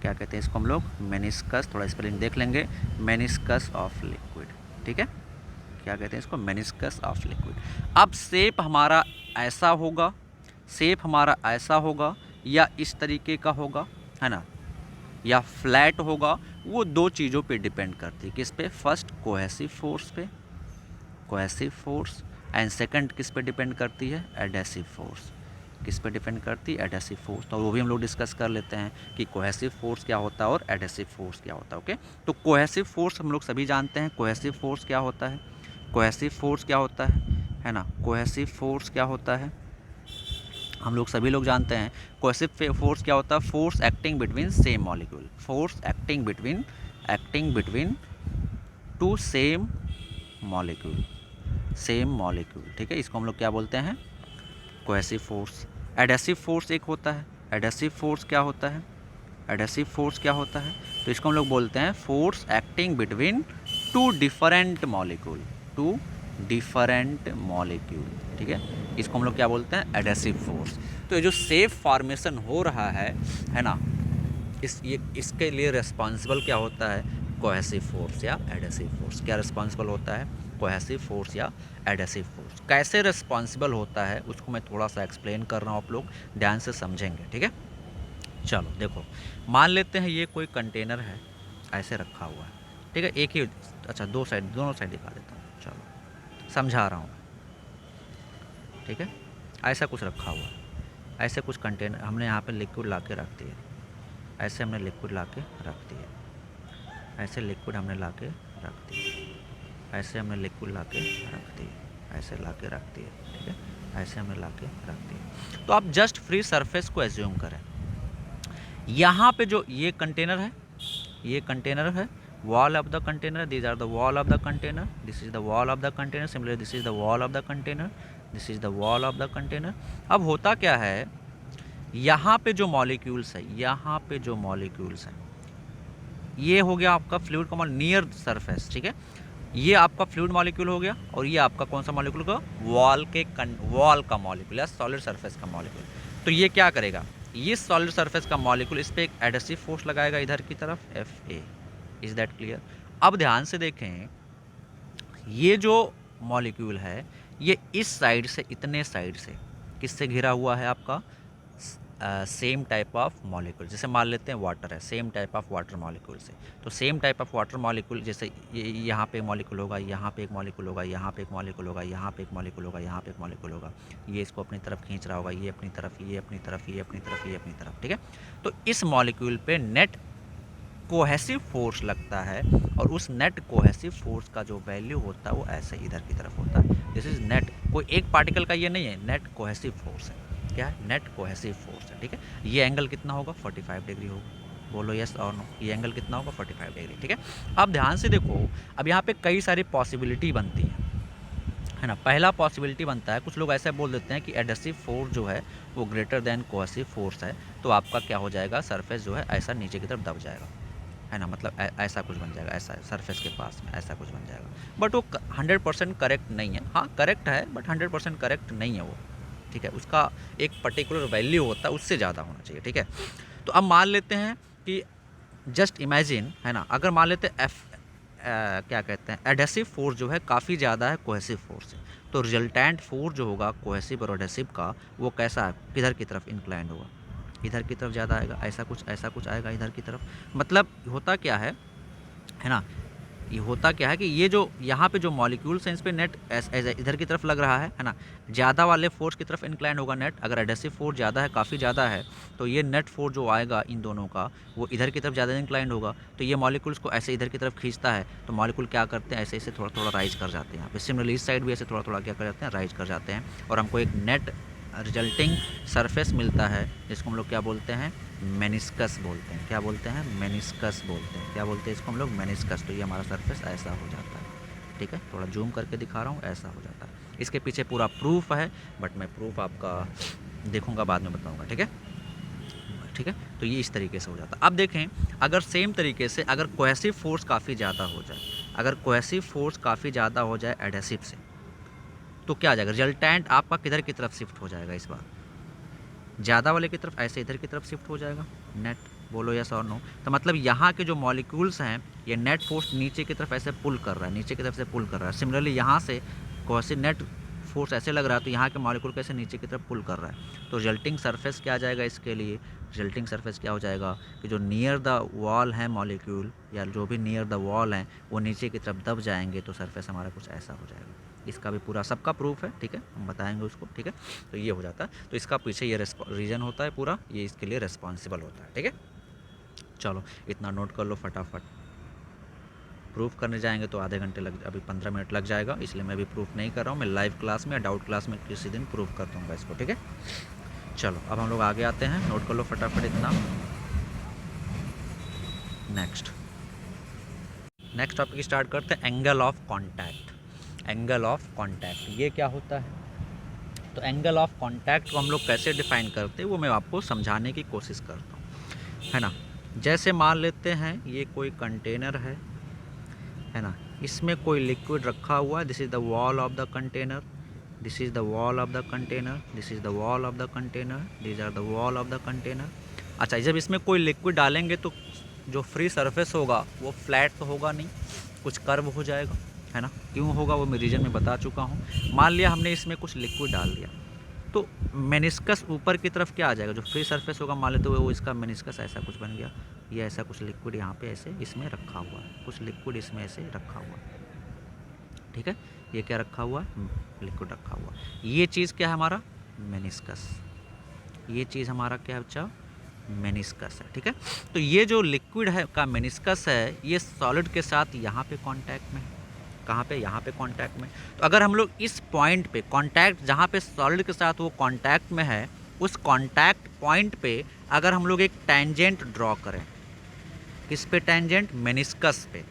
क्या कहते हैं इसको हम लोग? मेनिस्कस। थोड़ा स्पेलिंग देख लेंगे, मेनिस्कस ऑफ लिक्विड। ठीक है, क्या कहते हैं इसको? Meniscus of liquid. अब शेप हमारा ऐसा होगा, शेप हमारा ऐसा होगा या इस तरीके का होगा, है ना, या फ्लैट होगा, वो दो चीज़ों पे डिपेंड करती है। किस पे? फर्स्ट कोहेसिव फोर्स पे, कोहेसिव फोर्स, एंड सेकंड किस पे डिपेंड करती है? Adhesive force. किस पे डिपेंड करती है? Adhesive force. तो वो भी हम लोग डिस्कस कर लेते हैं कि कोहेसिव फोर्स क्या होता है और एडहेसिव फोर्स क्या होता है। ओके, तो कोहेसिव फोर्स हम लोग सभी जानते हैं। कोहेसिव फोर्स क्या होता है? कोहेसिव फोर्स क्या होता है ना? कोहेसिव फोर्स क्या होता है? हम लोग सभी लोग जानते हैं कोहेसिव फोर्स क्या होता है? Force acting between same molecule, force acting between to same molecule, same molecule. ठीक है, इसको हम लोग क्या बोलते हैं? Cohesive force. एडहेसिव फोर्स एक होता है। एडहेसिव फोर्स क्या होता है? एडहेसिव फोर्स क्या होता है? तो इसको हम लोग बोलते हैं force acting between two different molecule, two different molecule. ठीक है, इसको हम लोग क्या बोलते हैं? Adhesive force. तो ये जो शेप फॉर्मेशन हो रहा है ना, इसके लिए रिस्पॉन्सिबल क्या होता है? कोहेसिव फोर्स या एडहेसिव फोर्स। क्या रिस्पॉन्सिबल होता है? कोहेसिव फोर्स या एडहेसिव फोर्स। कैसे रिस्पॉन्सिबल होता है उसको मैं थोड़ा सा एक्सप्लेन कर रहा हूँ, आप लोग ध्यान से समझेंगे। ठीक है, चलो देखो, मान लेते हैं ये कोई कंटेनर है, ऐसे रखा हुआ है। ठीक है, एक ही, अच्छा दो साइड, दोनों साइड दिखा देता हूँ, चलो समझा रहा हूँ। ठीक है, ऐसा कुछ रखा हुआ है, ऐसे कुछ कंटेनर हमने यहाँ पे लिक्विड ला के रख दिए, ऐसे हमने लिक्विड ला के रख दिए, ऐसे लिक्विड हमने ला के रख दिए, ऐसे हमने लिक्विड ला के रख दिए, ऐसे ला के रख दिए। ठीक है, ऐसे हमने ला के रख दिए। तो आप जस्ट फ्री सरफेस को एज्यूम करें। यहाँ पे जो ये कंटेनर है, ये कंटेनर है, wall of the container, these are the wall of the container, this is the wall of the container, similarly this is the wall of the container, this is the wall of the container. अब होता क्या है, यहाँ पे जो molecules है, यहाँ पे जो मॉलिक्यूल्स है, ये हो गया आपका फ्लूइड का नियर सरफेस। ठीक है, ये आपका फ्लूइड मॉलिक्यूल हो गया, और ये आपका कौन सा मॉलिक्यूल का? वॉल का मॉलिक्यूल या सॉलिड सरफेस का मॉलिक्यूल। तो ये क्या करेगा? ये सॉलिड सरफेस का मॉलिक्यूल इस पर एक एडहेसिव फोर्स लगाएगा इधर की तरफ, Fa। Is that clear? अब ध्यान से देखें, ये जो मॉलिक्यूल है ये इस साइड से, इतने साइड से किससे घिरा हुआ है? आपका सेम टाइप ऑफ मॉलिक्यूल। जैसे मान लेते हैं वाटर है, same type of water molecule से। तो same type of water molecule, जैसे यहाँ पे एक मॉलिक्यूल होगा, यहाँ पे एक मॉलिक्यूल होगा, यहाँ पे एक मॉलिक्यूल होगा, यहाँ पे एक मॉलिक्यूल होगा, यहाँ पे एक मॉलिक्यूल होगा, ये इसको अपनी तरफ खींच रहा होगा, ये अपनी तरफ, ये अपनी तरफ, ये अपनी तरफ, ये अपनी तरफ। ठीक है, तो इस मॉलिक्यूल पे नेट कोहेसिव फोर्स लगता है, और उस नेट कोहेसिव फोर्स का जो वैल्यू होता है वो ऐसे इधर की तरफ होता है। दिस इज नेट, कोई एक पार्टिकल का ये नहीं है, नेट कोहेसिव फोर्स है। क्या है? नेट कोहेसिव फोर्स है। ठीक है, ये एंगल कितना होगा? 45 डिग्री होगा। बोलो यस और नो, ये एंगल कितना होगा? 45 डिग्री। ठीक है, अब ध्यान से देखो, अब यहाँ पे कई सारी पॉसिबिलिटी बनती है ना। पहला पॉसिबिलिटी बनता है, कुछ लोग ऐसे बोल देते हैं कि एडहेसिव फोर्स जो है वो ग्रेटर देन कोहेसिव फोर्स है, तो आपका क्या हो जाएगा? सरफेस जो है ऐसा नीचे की तरफ दब जाएगा, है ना, मतलब ऐसा कुछ बन जाएगा, ऐसा सरफेस के पास में ऐसा कुछ बन जाएगा। बट वो 100% करेक्ट नहीं है। हाँ करेक्ट है, बट 100% करेक्ट नहीं है वो। ठीक है, उसका एक पर्टिकुलर वैल्यू होता है, उससे ज़्यादा होना चाहिए। ठीक है, तो अब मान लेते हैं कि जस्ट इमेजिन, है ना, अगर मान लेते हैं क्या कहते हैं, एडहेसिव फोर्स जो है काफ़ी ज़्यादा है कोहेसिव फोर्स से, तो रिजल्टेंट फोर्स जो होगा कोहेसिव और एडहेसिव का, वो कैसा है? किधर की तरफ इंक्लाइंड होगा? इधर की तरफ ज़्यादा आएगा, ऐसा कुछ आएगा इधर की तरफ। मतलब होता क्या है ना, ये होता क्या है कि ये जो यहाँ पे जो मॉलिक्यूल्स हैं इस पे नेट इधर की तरफ लग रहा है ना, ज़्यादा वाले फोर्स की तरफ इंक्लाइन होगा नेट। अगर एडहेसिव फोर्स ज़्यादा है, काफ़ी ज़्यादा है, तो ये नेट फोर्स जो आएगा इन दोनों का, वो इधर की तरफ ज़्यादा इंक्लाइन होगा, तो ये मॉलिक्यूल्स को ऐसे इधर की तरफ खींचता है, तो मॉलिक्यूल क्या करते हैं? ऐसे ऐसे थोड़ा थोड़ा राइज कर जाते हैं। यहाँ पे सिमिलरली इस साइड भी ऐसे थोड़ा थोड़ा क्या कर जाते हैं? राइज कर जाते हैं, और हमको एक नेट रिजल्टिंग सरफेस मिलता है, जिसको हम लोग क्या बोलते हैं? मेनिस्कस बोलते हैं। क्या बोलते हैं? मेनिस्कस बोलते हैं। क्या बोलते हैं इसको हम लोग? मेनिस्कस। तो ये हमारा सरफेस ऐसा हो जाता है। ठीक है, थोड़ा जूम करके दिखा रहा हूँ, ऐसा हो जाता है। इसके पीछे पूरा प्रूफ है, बट मैं प्रूफ आपका देखूंगा, बाद में बताऊंगा। ठीक है, ठीक है, तो ये इस तरीके से हो जाता है। अब देखें, अगर सेम तरीके से अगर कोहेसिव फोर्स काफ़ी ज़्यादा हो जाए, अगर कोहेसिव फोर्स काफ़ी ज़्यादा हो जाए एडहेसिव से, तो क्या आ जाएगा, रिजल्टेंट आपका किधर की तरफ शिफ्ट हो जाएगा इस बार, ज़्यादा वाले की तरफ, ऐसे इधर की तरफ शिफ्ट हो जाएगा। नेट बोलो यस और नो। तो मतलब यहाँ के जो मॉलिक्यूल्स हैं ये नेट फोर्स नीचे की तरफ ऐसे पुल कर रहा है, नीचे की तरफ से पुल कर रहा है। सिमिलरली यहाँ से कौन नेट फोर्स ऐसे लग रहा है तो यहाँ के मॉलिक्यूल कैसे नीचे की तरफ पुल कर रहा है। तो रिजल्टिंग सरफेस क्या आ जाएगा इसके लिए, रिजल्टिंग सरफेस क्या हो जाएगा कि जो नियर द वॉल है मॉलिक्यूल या जो भी नियर द वॉल हैं वो नीचे की तरफ दब जाएंगे, तो सरफेस हमारा कुछ ऐसा हो जाएगा। इसका भी पूरा सबका प्रूफ है, ठीक है, हम बताएंगे उसको, ठीक है। तो ये हो जाता है, तो इसका पीछे ये रीजन होता है पूरा, ये इसके लिए रिस्पॉन्सिबल होता है, ठीक है। चलो इतना नोट कर लो फटाफट। प्रूफ करने जाएंगे तो आधे घंटे लग, अभी 15 मिनट लग जाएगा, इसलिए मैं अभी प्रूफ नहीं कर रहा हूँ। मैं लाइव क्लास में या डाउट क्लास में किसी दिन प्रूफ कर दूँगा इसको, ठीक है। चलो अब हम लोग आगे आते हैं, नोट कर लो फटाफट इतना। नेक्स्ट टॉपिक स्टार्ट करते हैं, angle of contact. Angle of contact ये क्या होता है, तो एंगल ऑफ कॉन्टैक्ट को हम लोग कैसे डिफाइन करते हैं वो मैं आपको समझाने की कोशिश करता हूँ, है ना। जैसे मान लेते हैं ये कोई कंटेनर है ना, इसमें कोई लिक्विड रखा हुआ है, this is the wall of the container, this is the wall of the container, this is the wall of the container, this are the wall of the container. अच्छा, जब इसमें कोई लिक्विड डालेंगे तो जो फ्री सरफेस होगा वो flat तो होगा नहीं, कुछ कर्व हो जाएगा, है ना। क्यों होगा वो मैं रीजन में बता चुका हूँ। मान लिया हमने इसमें कुछ लिक्विड डाल दिया तो मेनिस्कस ऊपर की तरफ क्या आ जाएगा, जो फ्री सरफेस होगा मान लेते हुए वो इसका मेनिस्कस ऐसा कुछ बन गया, ये ऐसा कुछ लिक्विड यहाँ पे ऐसे इसमें रखा हुआ है, कुछ लिक्विड इसमें ऐसे रखा हुआ है, ठीक है। ये क्या रखा हुआ है, लिक्विड रखा हुआ। ये चीज़ क्या है हमारा मेनिस्कस, ये चीज़ हमारा क्या बच्चा मेनिस्कस है, ठीक है। तो ये जो लिक्विड है का मेनिस्कस है ये सॉलिड के साथ यहाँ पे कांटेक्ट में, कहाँ पे, यहाँ पे कांटेक्ट में। तो अगर हम लोग इस पॉइंट पे कांटेक्ट जहाँ पे सॉलिड के साथ वो कांटेक्ट में है, उस कांटेक्ट पॉइंट पे अगर हम लोग एक टेंजेंट ड्रॉ करें, किस पे टेंजेंट, मेनिस्कस पे,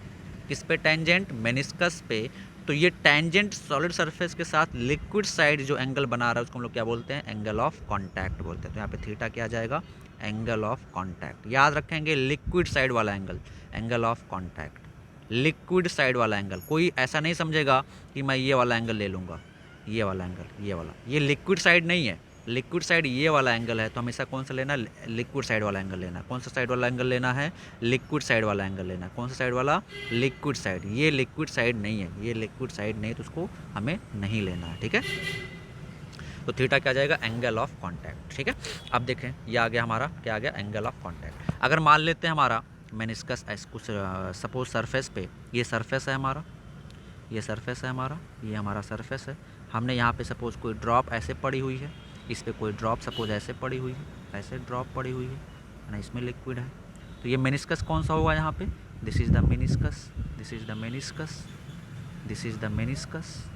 किस पे टेंजेंट, मेनिस्कस पे, तो ये टेंजेंट सॉलिड सरफेस के साथ लिक्विड साइड जो एंगल बना रहा है उसको हम लोग क्या बोलते हैं, एंगल ऑफ कांटेक्ट बोलते हैं। तो यहाँ पे थीटा क्या आ जाएगा, एंगल ऑफ कांटेक्ट। याद रखेंगे लिक्विड साइड वाला angle, angle of contact, liquid side वाला एंगल। कोई ऐसा नहीं समझेगा कि मैं ये वाला एंगल ले लूँगा, ये वाला एंगल, ये वाला, ये लिक्विड साइड नहीं है, लिक्विड साइड ये वाला एंगल है, तो हमेशा कौन सा लेना, लिक्विड साइड वाला एंगल लेना। कौन सा साइड वाला एंगल लेना है, लिक्विड साइड वाला एंगल लेना। कौन सा साइड वाला, लिक्विड साइड। ये लिक्विड साइड नहीं है, ये लिक्विड साइड नहीं, तो उसको हमें नहीं लेना है, ठीक है। तो थीटा क्या जाएगा, एंगल ऑफ कांटेक्ट, ठीक है। अब देखें ये आ गया हमारा, क्या आ गया, एंगल ऑफ कांटेक्ट। अगर मान लेते हैं हमारा मेनिस्कस कुछ सपोज सरफेस पे, ये सरफेस है हमारा, ये सरफेस है हमारा, ये हमारा सरफेस है। हमने यहाँ पे सपोज कोई ड्रॉप ऐसे पड़ी हुई है, इस पर कोई ड्रॉप सपोज ऐसे पड़ी हुई है, ऐसे ड्रॉप पड़ी हुई है ना, इसमें लिक्विड है। तो ये मेनिस्कस कौन सा होगा यहाँ पे, this is the meniscus, this is the meniscus, this is the meniscus,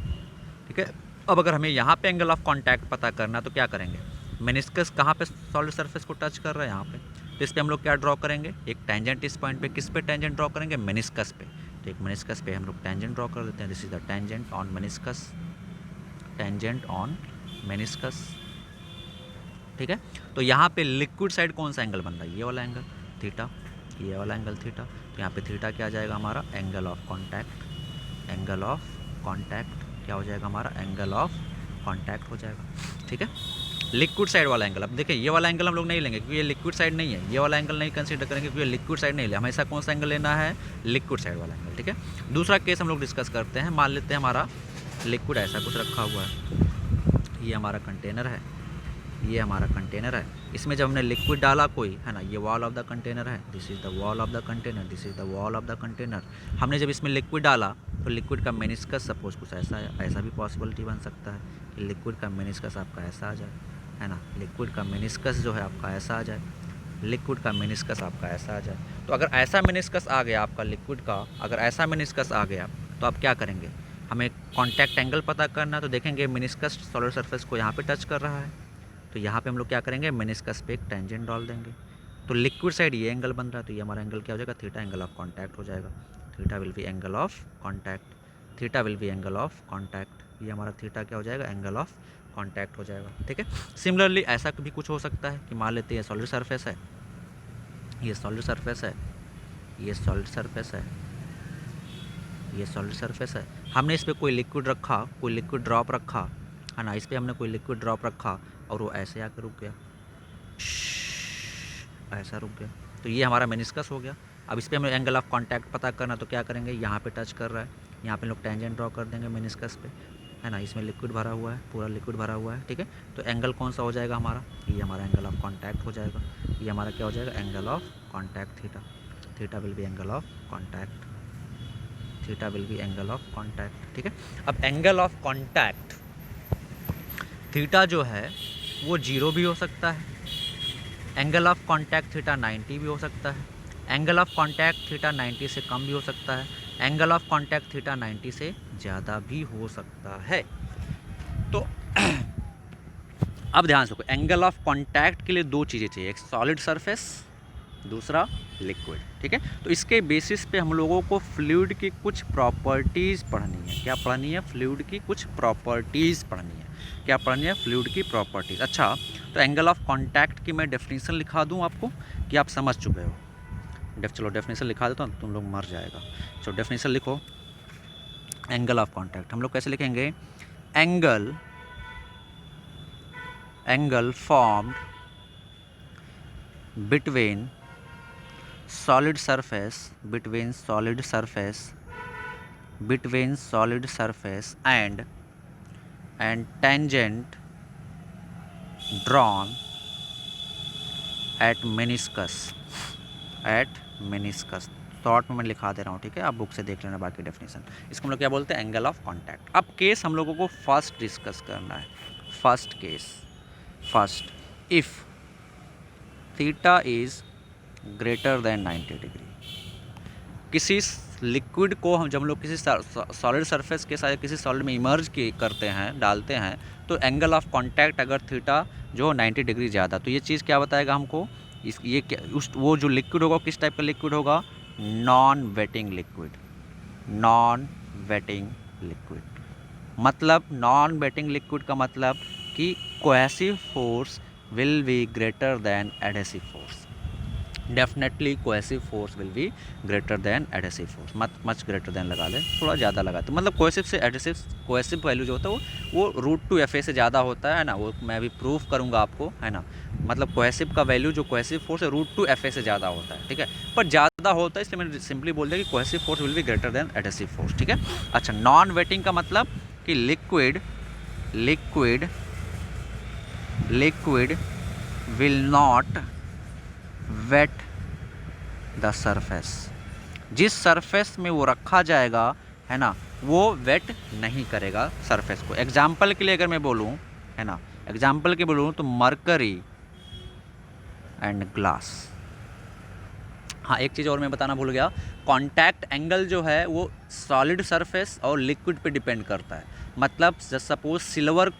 ठीक है। अब अगर हमें यहाँ पे एंगल ऑफ कांटेक्ट पता करना तो क्या करेंगे, मेनिस्कस कहाँ पे सॉलिड सरफेस को टच कर रहा है, यहाँ पे, तो इस पर हम लोग क्या ड्रॉ करेंगे, एक टेंजेंट इस पॉइंट पे, किस पे टेंजेंट ड्रॉ करेंगे, मेनिस्कस पे। तो एक मेनिस्कस पे हम लोग टेंजेंट ड्रॉ कर देते हैं, this is the tangent on meniscus, tangent on meniscus, ठीक है। तो यहाँ पे लिक्विड साइड कौन सा एंगल बन रहा है, ये वाला एंगल थीटा, ये वाला एंगल थीटा। तो यहाँ पे थीटा क्या आ जाएगा हमारा, angle of contact, angle of contact क्या हो जाएगा हमारा, एंगल ऑफ कॉन्टैक्ट हो जाएगा, ठीक है। लिक्विड साइड वाला एंगल, अब देखिए ये वाला एंगल हम लोग नहीं लेंगे क्योंकि ये लिक्विड साइड नहीं है, ये वाला एंगल नहीं कंसीडर करेंगे क्योंकि ये लिक्विड साइड नहीं ले, हमेशा कौन सा एंगल लेना है, लिक्विड साइड वाला एंगल, ठीक है। दूसरा केस हम लोग डिस्कस करते हैं, मान लेते हैं हमारा लिक्विड ऐसा कुछ रखा हुआ है, ये हमारा कंटेनर है, ये हमारा कंटेनर है, इसमें जब हमने लिक्विड डाला कोई, है ना, ये वॉल ऑफ द कंटेनर है, this is the wall of the container, this is the wall of the container. हमने जब इसमें लिक्विड डाला तो लिक्विड का मेनिस्कस सपोज कुछ ऐसा है, ऐसा भी पॉसिबिलिटी बन सकता है कि लिक्विड का मेनिस्कस आपका ऐसा आ जाए, है ना, लिक्विड का मेनिस्कस जो है आपका ऐसा आ जाए, लिक्विड का मेनिस्कस आपका ऐसा आ जाए। तो अगर ऐसा मेनिस्कस आ गया आपका लिक्विड का, अगर ऐसा मेनिस्कस आ गया तो आप क्या करेंगे, हमें कॉन्टैक्ट एंगल पता करना, तो देखेंगे मेनिस्कस सॉलिड सरफेस को यहाँ पे टच कर रहा है, तो यहाँ पे हम लोग क्या करेंगे, मेनिस्कस पे एक टेंजेंट डाल देंगे। तो लिक्विड साइड ये एंगल बन रहा है, तो ये हमारा एंगल क्या हो जाएगा, थीटा, एंगल ऑफ कॉन्टैक्ट हो जाएगा। Theta will be angle of contact, theta will be angle of contact, ये हमारा थीटा क्या हो जाएगा, एंगल ऑफ कॉन्टैक्ट हो जाएगा, ठीक है। सिमिलरली ऐसा भी कुछ हो सकता है कि मान लेते हैं ये सॉलिड सरफेस है, ये सॉलिड सरफेस है, ये सॉलिड सरफेस है, ये सॉलिड सरफेस है, हमने इस पर कोई लिक्विड रखा, कोई लिक्विड ड्रॉप रखा, है ना, इस पर हमने कोई लिक्विड ड्रॉप रखा और वो ऐसे आकर रुक गया, ऐसा रुक गया, तो ये हमारा मेनिस्कस हो गया। अब इस पर हमें एंगल ऑफ कांटेक्ट पता करना, तो क्या करेंगे, यहाँ पे टच कर रहा है, यहाँ पे लोग टेंजेंट ड्रॉ कर देंगे मेनिस्कस पे, है ना, इसमें लिक्विड भरा हुआ है, पूरा लिक्विड भरा हुआ है, ठीक है। तो एंगल कौन सा हो जाएगा हमारा, ये हमारा एंगल ऑफ कांटेक्ट हो जाएगा, ये हमारा क्या हो जाएगा, angle of contact theta, theta will be angle of contact, theta will be angle of contact, ठीक है। अब एंगल ऑफ कांटेक्ट थीटा जो है वो 0 भी हो सकता है, एंगल ऑफ कांटेक्ट थीटा 90 भी हो सकता है, एंगल ऑफ कांटेक्ट थीटा 90 से कम भी हो सकता है, एंगल ऑफ कांटेक्ट थीटा 90 से ज़्यादा भी हो सकता है। तो अब ध्यान से देखो, एंगल ऑफ कांटेक्ट के लिए दो चीज़ें चाहिए, एक सॉलिड सरफेस, दूसरा लिक्विड, ठीक है। तो इसके बेसिस पे हम लोगों को फ्लूइड की कुछ प्रॉपर्टीज़ पढ़नी है। क्या पढ़नी है, फ्लूइड की कुछ प्रॉपर्टीज़ पढ़नी है। क्या पढ़नी है, फ्लूइड की प्रॉपर्टीज़। अच्छा, तो एंगल ऑफ कांटेक्ट की मैं डेफिनेशन लिखा दूं आपको कि आप समझ चुके हो। चलो डेफिनेशन लिखा देता हूँ, तुम लोग मर जाएगा। चलो डेफिनेशन लिखो, एंगल ऑफ कांटेक्ट हम लोग कैसे लिखेंगे, angle formed between solid surface and tangent drawn at meniscus short में मैं लिखा दे रहा हूँ, ठीक है, आप बुक से देख लेना बाकी डेफिनेशन। इसको हम लोग क्या बोलते हैं, एंगल ऑफ कांटेक्ट। अब केस हम लोगों को फर्स्ट डिस्कस करना है, first case, if theta is greater than 90 degree. किसी लिक्विड को हम जब हम लोग किसी सॉलिड सरफेस के साथ किसी सॉलिड में इमर्ज करते हैं, डालते हैं, तो एंगल ऑफ कांटेक्ट अगर थीटा जो 90 डिग्री ज़्यादा, तो ये चीज़ क्या बताएगा हमको, वो जो लिक्विड होगा किस टाइप का लिक्विड होगा, नॉन वेटिंग लिक्विड। मतलब नॉन वेटिंग लिक्विड का मतलब कि cohesive force will be greater than adhesive force. Definitely cohesive force will be greater than adhesive force. much greater than लगा लें, थोड़ा ज़्यादा लगा, तो मतलब कोहेसिव से एडहेसिव, कोहेसिव वैल्यू जो होता है वो √2FA से ज़्यादा होता है ना, वो मैं अभी प्रूफ करूँगा आपको, है ना। मतलब कोहेसिव का वैल्यू जो कोहेसिव फोर्स है √2FA से ज़्यादा होता है, ठीक है, पर ज़्यादा होता है, इसलिए मैंने सिंपली बोल दिया कि cohesive force will be greater than adhesive force, ठीक है। अच्छा, नॉन वेटिंग का मतलब कि liquid will not wet the surface। जिस सरफेस में वो रखा जाएगा, है ना, वो वेट नहीं करेगा सरफेस को। एग्जाम्पल के लिए अगर मैं बोलूँ, है ना, एग्जाम्पल के बोलूँ तो मरकरी एंड ग्लास। हाँ, एक चीज़ और मैं बताना भूल गया, कांटेक्ट एंगल जो है वो सॉलिड सरफेस और लिक्विड पे डिपेंड करता है। मतलब सपोज सिल्वर,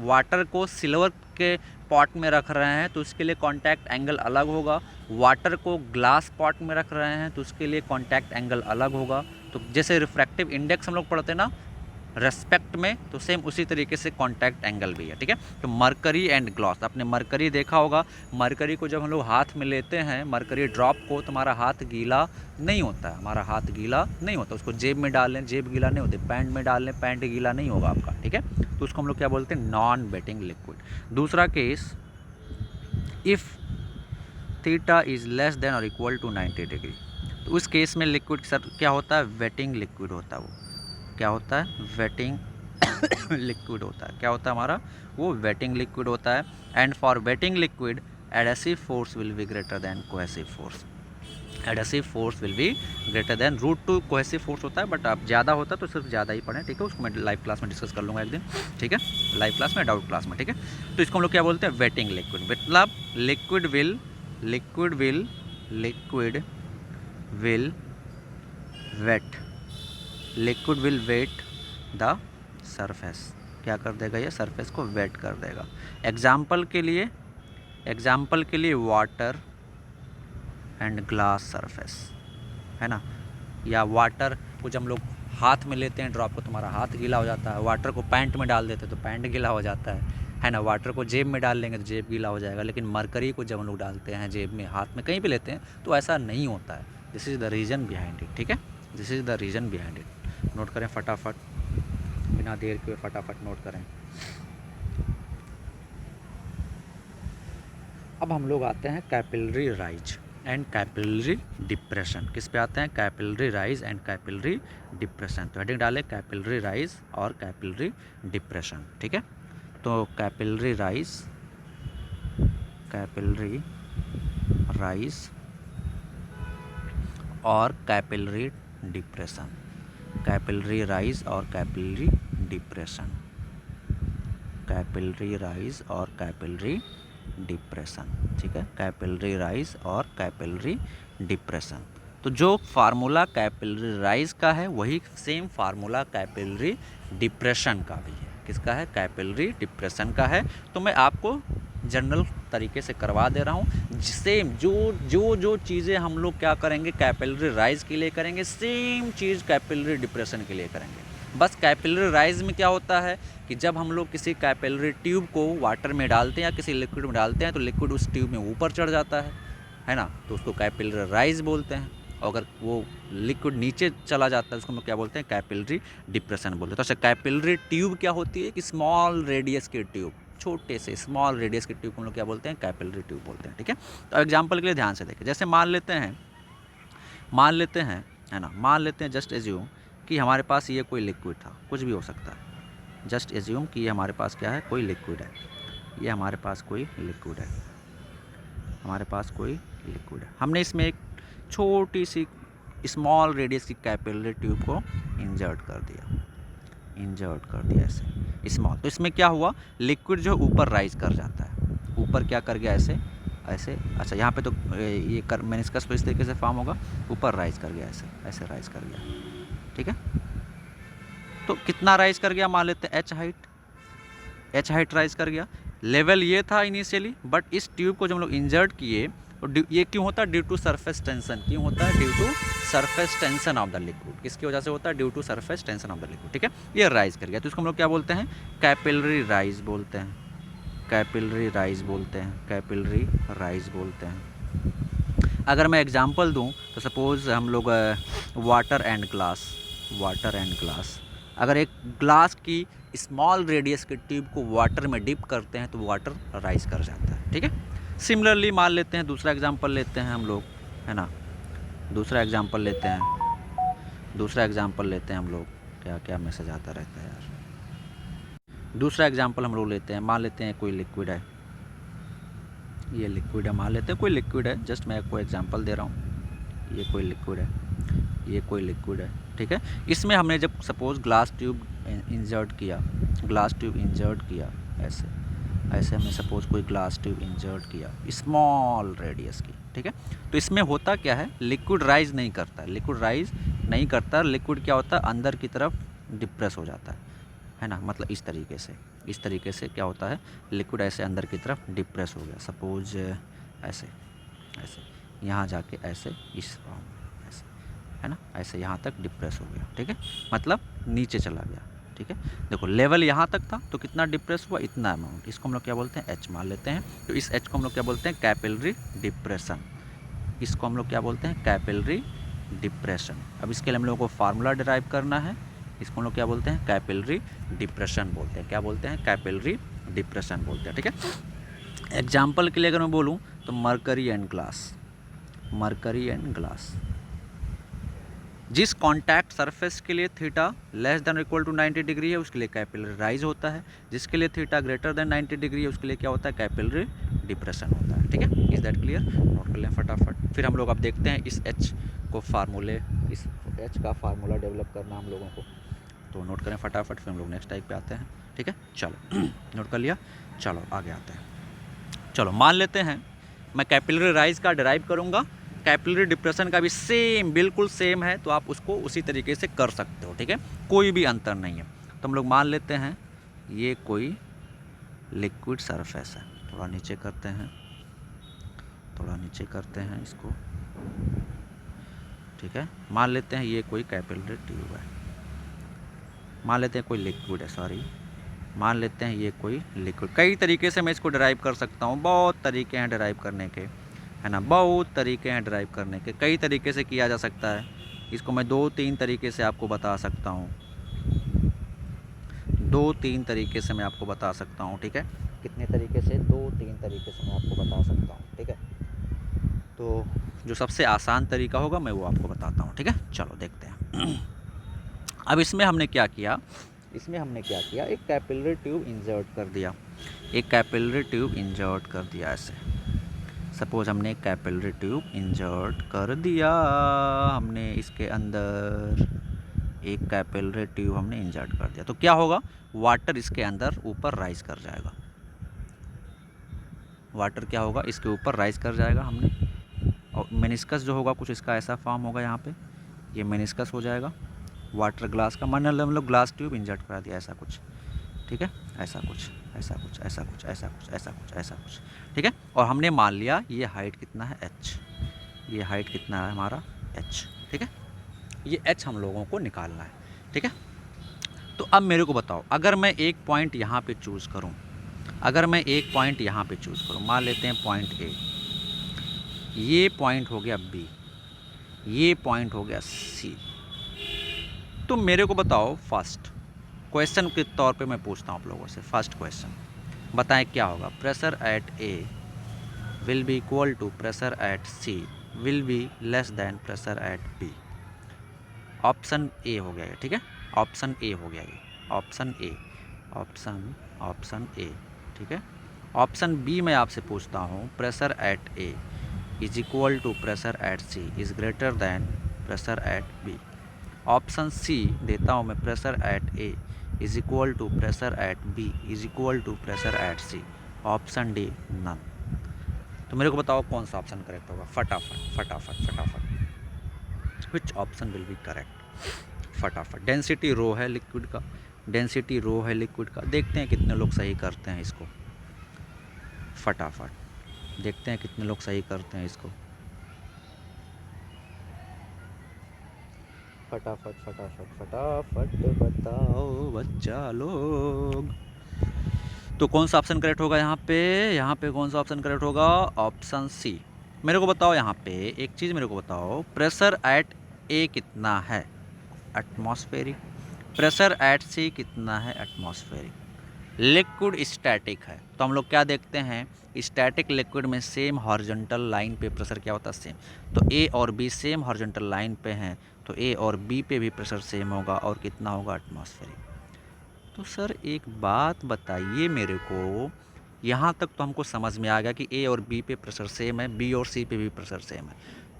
वाटर को सिल्वर के पॉट में रख रहे हैं तो उसके लिए कांटेक्ट एंगल अलग होगा, वाटर को ग्लास पॉट में रख रहे हैं तो उसके लिए कांटेक्ट एंगल अलग होगा। तो जैसे रिफ्रैक्टिव इंडेक्स हम लोग पढ़ते हैं ना रेस्पेक्ट में, तो सेम उसी तरीके से कांटेक्ट एंगल भी है, ठीक है। तो मरकरी एंड ग्लास, आपने मरकरी देखा होगा, मरकरी को जब हम लोग हाथ में लेते हैं, मरकरी ड्रॉप को, तो हमारा हाथ गीला नहीं होता है, हमारा हाथ गीला नहीं होता। उसको जेब में डाल लें, जेब गीला नहीं होती, पैंट में डाल लें, पैंट गीला नहीं होगा आपका, ठीक है। तो उसको हम लोग क्या बोलते हैं, नॉन वेटिंग लिक्विड। दूसरा case, if theta is less than और इक्वल टू 90 डिग्री, तो उस केस में लिक्विड सर क्या होता है, वेटिंग लिक्विड होता है। वो क्या होता है, वेटिंग लिक्विड होता है। क्या होता है हमारा, वो वेटिंग लिक्विड होता है। And for waiting liquid adhesive force will be greater than cohesive force. Adhesive force will be greater than √2 cohesive force होता है, बट अब ज़्यादा होता है तो सिर्फ ज़्यादा ही पढ़ें, ठीक है। उसको मैं लाइव क्लास में डिस्कस कर लूँगा एक दिन, ठीक है, लाइव क्लास में, डाउट क्लास में, ठीक है। तो इसको हम लोग क्या बोलते हैं, वेटिंग लिक्विड। मतलब liquid will wet the surface. क्या कर देगा, ये सरफेस को वेट कर देगा। एग्जाम्पल के लिए वाटर एंड ग्लास सरफेस, है ना, या वाटर को जब हम लोग हाथ में लेते हैं ड्रॉप को, तुम्हारा हाथ गीला हो जाता है। वाटर को पैंट में डाल देते तो पैंट गीला हो जाता है ना। वाटर को जेब में डाल लेंगे तो जेब गीला हो जाएगा। लेकिन मरकरी को जब हम लोग डालते हैं जेब में, हाथ में, कहीं भी लेते हैं, तो ऐसा नहीं होता है। This is the reason behind it, ठीक है, this is the reason behind it. Note करें फटाफट, बिना देर के फटाफट नोट करें। अब हम लोग आते हैं capillary rise and capillary depression. किस पे आते हैं? Capillary rise and capillary depression. तो हेडिंग डालें कैपिलरी राइज और कैपिलरी डिप्रेशन, ठीक है। तो कैपिलरी राइज और कैपिलरी डिप्रेशन, कैपिलरी राइज और कैपिलरी डिप्रेशन, कैपिलरी राइज और कैपिलरी डिप्रेशन, ठीक है। कैपिलरी राइज और कैपिलरी डिप्रेशन। तो जो फार्मूला कैपिलरी राइज का है वही सेम फार्मूला कैपिलरी डिप्रेशन का भी है। किसका है? कैपिलरी डिप्रेशन का है। तो मैं आपको जनरल तरीके से करवा दे रहा हूँ। सेम जो चीज़ें हम लोग क्या करेंगे कैपिलरी राइज के लिए करेंगे, सेम चीज़ कैपिलरी डिप्रेशन के लिए करेंगे। बस कैपिलरी राइज में क्या होता है कि जब हम लोग किसी कैपिलरी ट्यूब को वाटर में डालते हैं या किसी लिक्विड में डालते हैं तो लिक्विड उस ट्यूब में ऊपर चढ़ जाता है ना, तो उसको कैपिलरी राइज बोलते हैं। और अगर वो लिक्विड नीचे चला जाता है उसको हम लोग क्या बोलते हैं? कैपिलरी डिप्रेशन बोलते हैं। तो अच्छा, कैपिलरी ट्यूब क्या होती है कि स्मॉल रेडियस की ट्यूब, छोटे से स्मॉल रेडियस की ट्यूब को हम लोग क्या बोलते हैं? कैपिलरी ट्यूब बोलते हैं, ठीक है। तो एग्जाम्पल के लिए ध्यान से देखें। जैसे मान लेते हैं है ना, मान लेते हैं जस्ट एज्यूम कि हमारे पास ये कोई लिक्विड था, कुछ भी हो सकता है। जस्ट एज्यूम कि ये हमारे पास क्या है? कोई लिक्विड है। ये हमारे पास कोई लिक्विड है, हमारे पास कोई लिक्विड है। हमने इसमें एक छोटी सी स्मॉल रेडियस की कैपिलरी ट्यूब को इंजर्ट कर दिया ऐसे स्मॉल। तो इसमें क्या हुआ? लिक्विड जो ऊपर राइज कर जाता है, ऊपर क्या कर गया? ऐसे। अच्छा, यहाँ पे तो ये मेनिस्कस तो इस तरीके से फॉर्म होगा, ऊपर राइज कर गया, ऐसे राइज कर गया, ठीक है। तो कितना राइज कर गया? मान लेते हैं एच हाइट राइज कर गया। लेवल ये था इनिशियली, बट इस ट्यूब को जब हम लोग इंजर्ट किए तो ये क्यों होता है? Due to surface tension. क्यों होता है? Due to surface tension of the liquid. किसकी वजह से होता है? Due to surface tension of the liquid, ठीक है। ये राइज कर गया, तो इसको हम लोग क्या बोलते हैं? कैपिलरी राइज बोलते हैं, कैपिलरी राइज बोलते हैं, कैपिलरी राइज बोलते हैं। अगर मैं एग्जांपल दूं तो सपोज़ हम लोग वाटर एंड ग्लास, अगर एक ग्लास की स्मॉल रेडियस के ट्यूब को वाटर में डिप करते हैं तो वाटर राइज कर जाता है, ठीक है। सिमिलरली मान लेते हैं दूसरा एग्जांपल लेते हैं हम लोग, है ना। दूसरा एग्जांपल लेते हैं हम लोग। क्या मैसेज आता रहता है यार। दूसरा एग्जांपल हम लोग लेते हैं, मान लेते हैं कोई लिक्विड है, ये लिक्विड है, मान लेते हैं कोई लिक्विड है। जस्ट मैं आपको एग्जांपल दे रहा हूँ। ये कोई लिक्विड है, ठीक है। इसमें हमने जब सपोज़ ग्लास ट्यूब इंजर्ट किया ऐसे हमने सपोज़ कोई ग्लास ट्यूब इंजर्ट किया स्मॉल रेडियस की, ठीक है। तो इसमें होता क्या है? लिक्विड राइज नहीं करता, लिक्विड क्या होता है? अंदर की तरफ डिप्रेस हो जाता है ना। मतलब इस तरीके से क्या होता है? लिक्विड ऐसे अंदर की तरफ डिप्रेस हो गया। सपोज ऐसे यहाँ जाके ऐसे इस फॉर्म ऐसे, है ना, ऐसे यहाँ तक डिप्रेस हो गया, ठीक है। मतलब नीचे चला गया, ठीक है। देखो लेवल यहाँ तक था तो कितना डिप्रेस हुआ? इतना अमाउंट। इसको हम लोग क्या बोलते हैं? एच मान लेते हैं। तो इस एच को हम लोग क्या बोलते हैं? Capillary depression. इसको हम लोग क्या बोलते हैं? Capillary depression. अब इसके लिए हम लोगों को फार्मूला डिराइव करना है। इसको हम लोग क्या बोलते हैं? कैपिलरी डिप्रेशन बोलते हैं। क्या बोलते हैं? कैपिलरी डिप्रेशन बोलते हैं, ठीक है। एग्जाम्पल के लिए अगर मैं बोलूँ तो मरकरी एंड ग्लास, जिस कॉन्टैक्ट सरफेस के लिए theta less than equal to 90 degree है उसके लिए कैपिलरी राइज होता है, जिसके लिए थीटा ग्रेटर देन 90 डिग्री है उसके लिए क्या होता है? कैपिलरी डिप्रेशन होता है, ठीक है। Is that clear? नोट कर लें फटाफट। फिर हम लोग अब देखते हैं इस एच का फार्मूला डेवलप करना हम लोगों को, तो नोट करें फटाफट। फिर हम लोग नेक्स्ट टाइप पे आते हैं, ठीक है। चलो नोट कर लिया, चलो आगे आते हैं। चलो मान लेते हैं मैं कैपिलरी राइज का डिराइव करूँगा, कैपिलरी डिप्रेशन का भी बिल्कुल सेम है, तो आप उसको उसी तरीके से कर सकते हो, ठीक है। कोई भी अंतर नहीं है। तो हम लोग मान लेते हैं ये कोई लिक्विड सरफेस है। थोड़ा नीचे करते हैं इसको, ठीक है। मान लेते हैं ये कोई कैपिलरी ट्यूब है, मान लेते हैं कोई लिक्विड है, मान लेते हैं ये कोई लिक्विड। कई तरीके से मैं इसको डिराइव कर सकता हूँ, बहुत तरीके हैं डिराइव करने के, है ना, बहुत तरीके हैं डिराइव करने के। कई तरीके से किया जा सकता है। इसको मैं 2-3 तरीके से आपको बता सकता हूँ, 2-3 तरीके से मैं आपको बता सकता हूँ, ठीक है। कितने तरीके से? 2-3 तरीके से मैं आपको बता सकता हूँ, ठीक है। तो जो सबसे आसान तरीका होगा मैं वो आपको बताता हूँ, ठीक है। चलो देखते हैं। अब इसमें हमने क्या किया, एक कैपिलरी ट्यूब इंसर्ट कर दिया, ऐसे। सपोज हमने एक कैपिलरी ट्यूब इंसर्ट कर दिया, हमने इसके अंदर एक कैपिलरी ट्यूब हमने इंसर्ट कर दिया, तो क्या होगा, वाटर इसके अंदर ऊपर राइज कर जाएगा, वाटर क्या होगा, इसके ऊपर राइज कर जाएगा हमने। और मेनिस्कस जो होगा कुछ इसका ऐसा फॉर्म होगा, यहाँ पे ये मेनिस्कस हो जाएगा वाटर ग्लास का, मान लो हम लोग ग्लास ट्यूब इंसर्ट करा दिया, ऐसा कुछ, ठीक है, ऐसा कुछ, ऐसा कुछ, ऐसा कुछ, ऐसा कुछ, ऐसा कुछ, ऐसा कुछ, ठीक है। और हमने मान लिया ये हाइट कितना है, h, ये हाइट कितना है हमारा, h, ठीक है। ये h हम लोगों को निकालना है, ठीक है। तो अब मेरे को बताओ, अगर मैं एक पॉइंट यहाँ पे चूज़ करूँ, मान लेते हैं पॉइंट A, ये पॉइंट हो गया B, ये पॉइंट हो गया C, तो मेरे को बताओ, फर्स्ट क्वेश्चन के तौर पे मैं पूछता हूँ आप लोगों से, फर्स्ट क्वेश्चन बताएं क्या होगा, pressure at A will be equal to pressure at C will be less than pressure at B। Option A हो गया ये, ठीक है, ऑप्शन ए हो गया ये, ऑप्शन ए, ठीक है। ऑप्शन बी मैं आपसे पूछता हूँ, pressure at A is equal to pressure at C is greater than pressure at B। Option C देता हूँ मैं, pressure at A is equal to pressure at B is equal to pressure at C। Option D none. तो मेरे को बताओ कौन सा option correct होगा, फटाफट, which option will be correct, फटाफट। डेंसिटी रो है लिक्विड का, देखते हैं कितने लोग सही करते हैं इसको, फटाफट देखते हैं कितने लोग सही करते हैं इसको, फटाफट बताओ बच्चा लोग। तो कौन सा ऑप्शन करेक्ट होगा यहाँ पे कौन सा ऑप्शन करेक्ट होगा, ऑप्शन सी। मेरे को बताओ यहाँ पे एक चीज़, मेरे को बताओ, प्रेशर एट ए कितना है, एटमॉस्फेरिक, प्रेशर एट सी कितना है, एटमॉस्फेरिक। लिक्विड स्टैटिक है, तो हम लोग क्या देखते हैं, स्टैटिक लिक्विड में सेम हॉरिजॉन्टल लाइन पे प्रेशर क्या होता है, सेम। तो ए और बी सेम हॉरिजॉन्टल लाइन पे हैं, तो ए और बी पे भी प्रेशर सेम होगा, और कितना होगा, एटमॉस्फेरिक। तो सर एक बात बताइए मेरे को, यहाँ तक तो हमको समझ में आ गया कि ए और बी पे प्रेशर सेम है, बी और सी पे भी प्रेशर सेम है।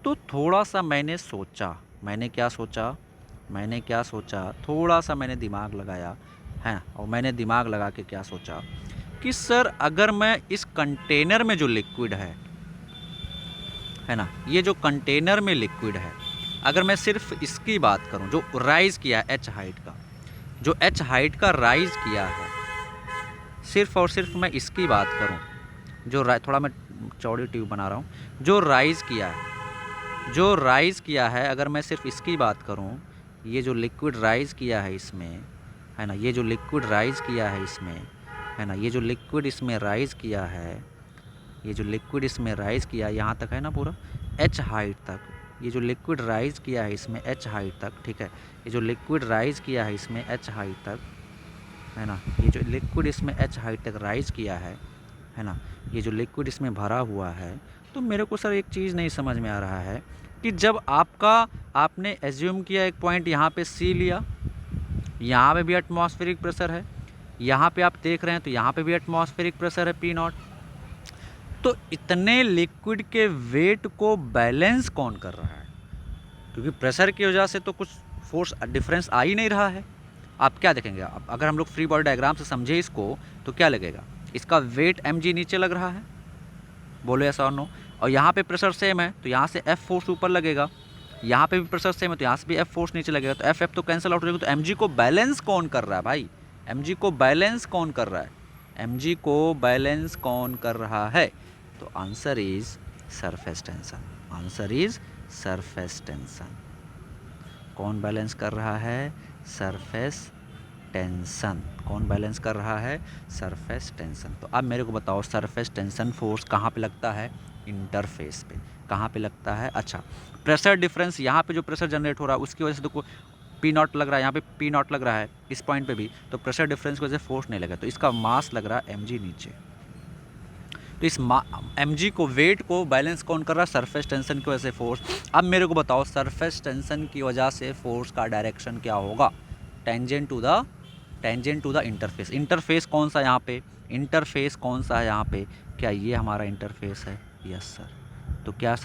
तो थोड़ा सा मैंने क्या सोचा, थोड़ा सा मैंने दिमाग लगाया है, और मैंने दिमाग लगा के क्या सोचा कि सर अगर मैं इस कंटेनर में जो लिक्विड है ना, ये जो कंटेनर में लिक्विड है, अगर मैं सिर्फ इसकी बात करूं, जो राइज़ किया है एच हाइट का, जो एच हाइट का राइज़ किया है, सिर्फ और सिर्फ मैं इसकी बात करूं, थोड़ा मैं चौड़ी ट्यूब बना रहा हूं, जो राइज़ किया है, अगर मैं सिर्फ इसकी बात करूं, ये जो लिक्विड राइज़ किया है इसमें, है ना, ये जो लिक्विड राइज़ किया है इसमें, है ना, ये जो लिक्विड इसमें राइज़ किया है, ये जो लिक्विड इसमें राइज़ किया है, यहाँ तक है ना पूरा एच हाइट तक, ये जो लिक्विड राइज़ किया है इसमें एच हाइट तक, ठीक है, ये जो लिक्विड राइज़ किया है इसमें एच हाइट तक, है ना, ये जो लिक्विड इसमें एच हाइट तक राइज़ किया है ना, ये जो लिक्विड इसमें भरा हुआ है। तो मेरे को सर एक चीज़ नहीं समझ में आ रहा है कि जब आपने एज्यूम किया एक पॉइंट यहाँ पे सी लिया, यहाँ पे भी एटमॉस्फेरिक प्रेशर है, यहाँ पे आप देख रहे हैं तो यहाँ पे भी एटमॉस्फेरिक प्रेशर है पी नॉट, तो इतने लिक्विड के वेट को बैलेंस कौन कर रहा है, क्योंकि प्रेशर की वजह से तो कुछ फोर्स डिफरेंस आ ही नहीं रहा है। आप क्या देखेंगे, अब अगर हम लोग फ्री बॉडी डायग्राम से समझे इसको, तो क्या लगेगा, इसका वेट mg नीचे लग रहा है, बोलो ऐसा और नो, और यहाँ पे प्रेशर सेम है तो यहाँ से F फोर्स ऊपर लगेगा, यहाँ पे भी प्रेशर सेम है तो यहाँ से भी F फोर्स नीचे लगेगा, तो F तो कैंसिल आउट हो जाएगा। तो mg को बैलेंस कौन कर रहा है भाई, mg को बैलेंस कौन कर रहा है, mg को बैलेंस कौन कर रहा है, तो answer is surface tension, answer is surface tension. कौन बैलेंस कर रहा है, सरफेस टेंशन। कौन बैलेंस कर रहा है, सरफेस टेंशन। तो अब मेरे को बताओ सरफेस टेंशन फोर्स कहाँ पे लगता है, इंटरफेस पे। कहाँ पे लगता है? अच्छा, प्रेशर डिफरेंस, यहाँ पे जो प्रेशर जनरेट हो रहा है उसकी वजह से देखो पी नॉट लग रहा है, यहाँ पे पी नॉट लग रहा है इस पॉइंट पे भी, तो प्रेशर डिफरेंस की वजह से फोर्स नहीं लगा, तो इसका मास लग रहा है mg नीचे। तो इस mg को, वेट को बैलेंस कौन कर रहा है? सरफेस टेंशन की वजह से फोर्स। अब मेरे को बताओ सरफेस टेंशन की वजह से फोर्स का डायरेक्शन क्या होगा? Tangent to the interface. Interface कौन सा यहाँ पे? इंटरफेस कौन सा है यहाँ पे? क्या ये हमारा इंटरफेस है? Yes sir. तो क्या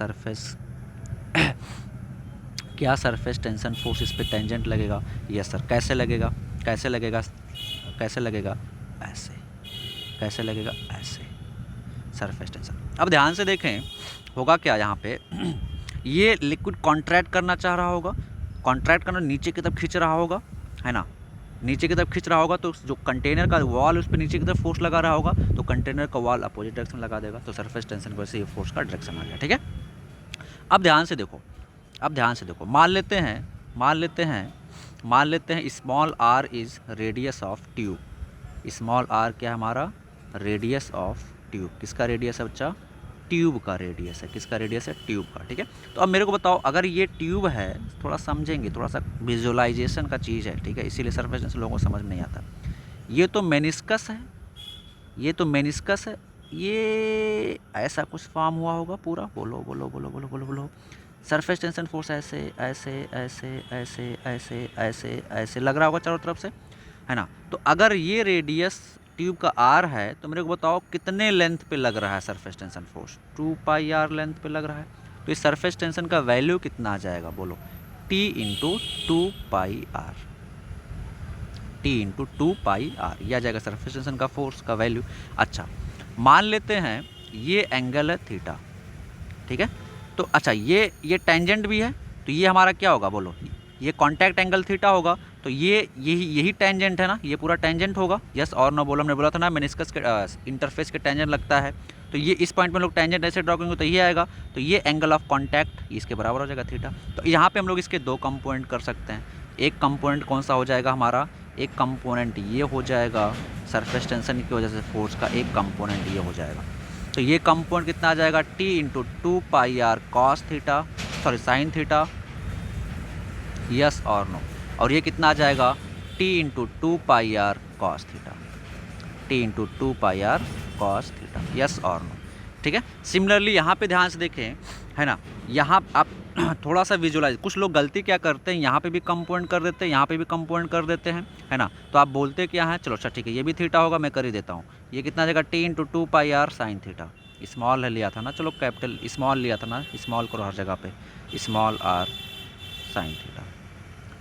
सरफेस टेंशन फोर्स इस पे टेंजेंट लगेगा? Yes sir. कैसे लगेगा? कैसे लगेगा? ऐसे। कैसे लगेगा? ऐसे। Surface tension. अब ध्यान से देखें होगा क्या यहाँ पे ये लिक्विड कॉन्ट्रैक्ट करना चाह रहा होगा, कॉन्ट्रैक्ट करना, नीचे की तरफ खींच रहा होगा, है ना, नीचे की तरफ खींच रहा होगा, तो जो कंटेनर का वॉल उस पर नीचे की तरफ फोर्स लगा रहा होगा, तो कंटेनर का वॉल अपोजिट डायरेक्शन लगा देगा, तो सरफेस टेंशन की वजह से ये फोर्स का डायरेक्शन आ गया। ठीक है, अब ध्यान से देखो, मान लेते हैं small R is radius of tube. Small R क्या है हमारा? Radius of tube. किसका रेडियस है बच्चा? ट्यूब का रेडियस है। किसका रेडियस है? ट्यूब का। ठीक है, तो अब मेरे को बताओ अगर ये ट्यूब है, थोड़ा समझेंगे, थोड़ा सा विजुअलाइजेशन का चीज़ है, ठीक है, इसीलिए सरफेस टेंशन लोगों को समझ में नहीं आता। ये तो मेनिस्कस है, ये ऐसा कुछ फॉर्म हुआ होगा पूरा। बोलो। सरफेस टेंशन फोर्स ऐसे लग रहा होगा चारों तरफ से, है ना। तो अगर ये रेडियस ट्यूब का आर है, तो मेरे को बताओ कितने लेंथ पे लग रहा है surface tension force? 2πr length पे लग रहा है। तो इस सरफेस टेंशन का वैल्यू कितना आ जाएगा? बोलो, T इंटू 2πr। यह आ जाएगा सरफेस टेंशन का फोर्स का वैल्यू। अच्छा, मान लेते हैं ये एंगल है थीटा, ठीक है, तो अच्छा ये टेंजेंट भी है, तो ये हमारा क्या होगा? बोलो, ये कांटेक्ट एंगल थीटा होगा, तो यही टेंजेंट है ना, ये पूरा टेंजेंट होगा। यस और नो बोलो, हमने बोला था ना मेनिस्कस के इंटरफेस के टेंजेंट लगता है, तो ये इस पॉइंट में लोग टेंजेंट ऐसे ड्रॉ करेंगे तो ये आएगा, तो ये एंगल ऑफ कांटेक्ट इसके बराबर हो जाएगा थीटा। तो यहाँ पे हम लोग इसके दो कंपोनेंट कर सकते हैं। एक कंपोनेंट कौन सा हो जाएगा हमारा? एक कंपोनेंट ये हो जाएगा सरफेस टेंशन की वजह से फोर्स का, एक कंपोनेंट ये हो जाएगा। तो ये कंपोनेंट कितना आ जाएगा? T into 2πr cos theta, sorry sine theta. Yes और नो। और ये कितना आ जाएगा? T into 2πr cos theta, yes और नो। ठीक है, सिमिलरली यहाँ पे ध्यान से देखें, है ना, यहाँ आप थोड़ा सा विजुअलाइज, कुछ लोग गलती क्या करते हैं, यहाँ पे भी कंपोनेंट कर देते हैं, यहाँ पे भी कंपोनेंट कर देते हैं, है ना। तो आप बोलते क्या है? चलो अच्छा ठीक है, ये भी थीटा होगा, मैं कर ही देता हूँ। ये कितना आ जाएगा? T into 2πr sine theta. Small लिया था ना, चलो कैपिटल स्मॉल लिया था ना, स्मॉल करो हर जगह पे, स्मॉल r साइन थीटा।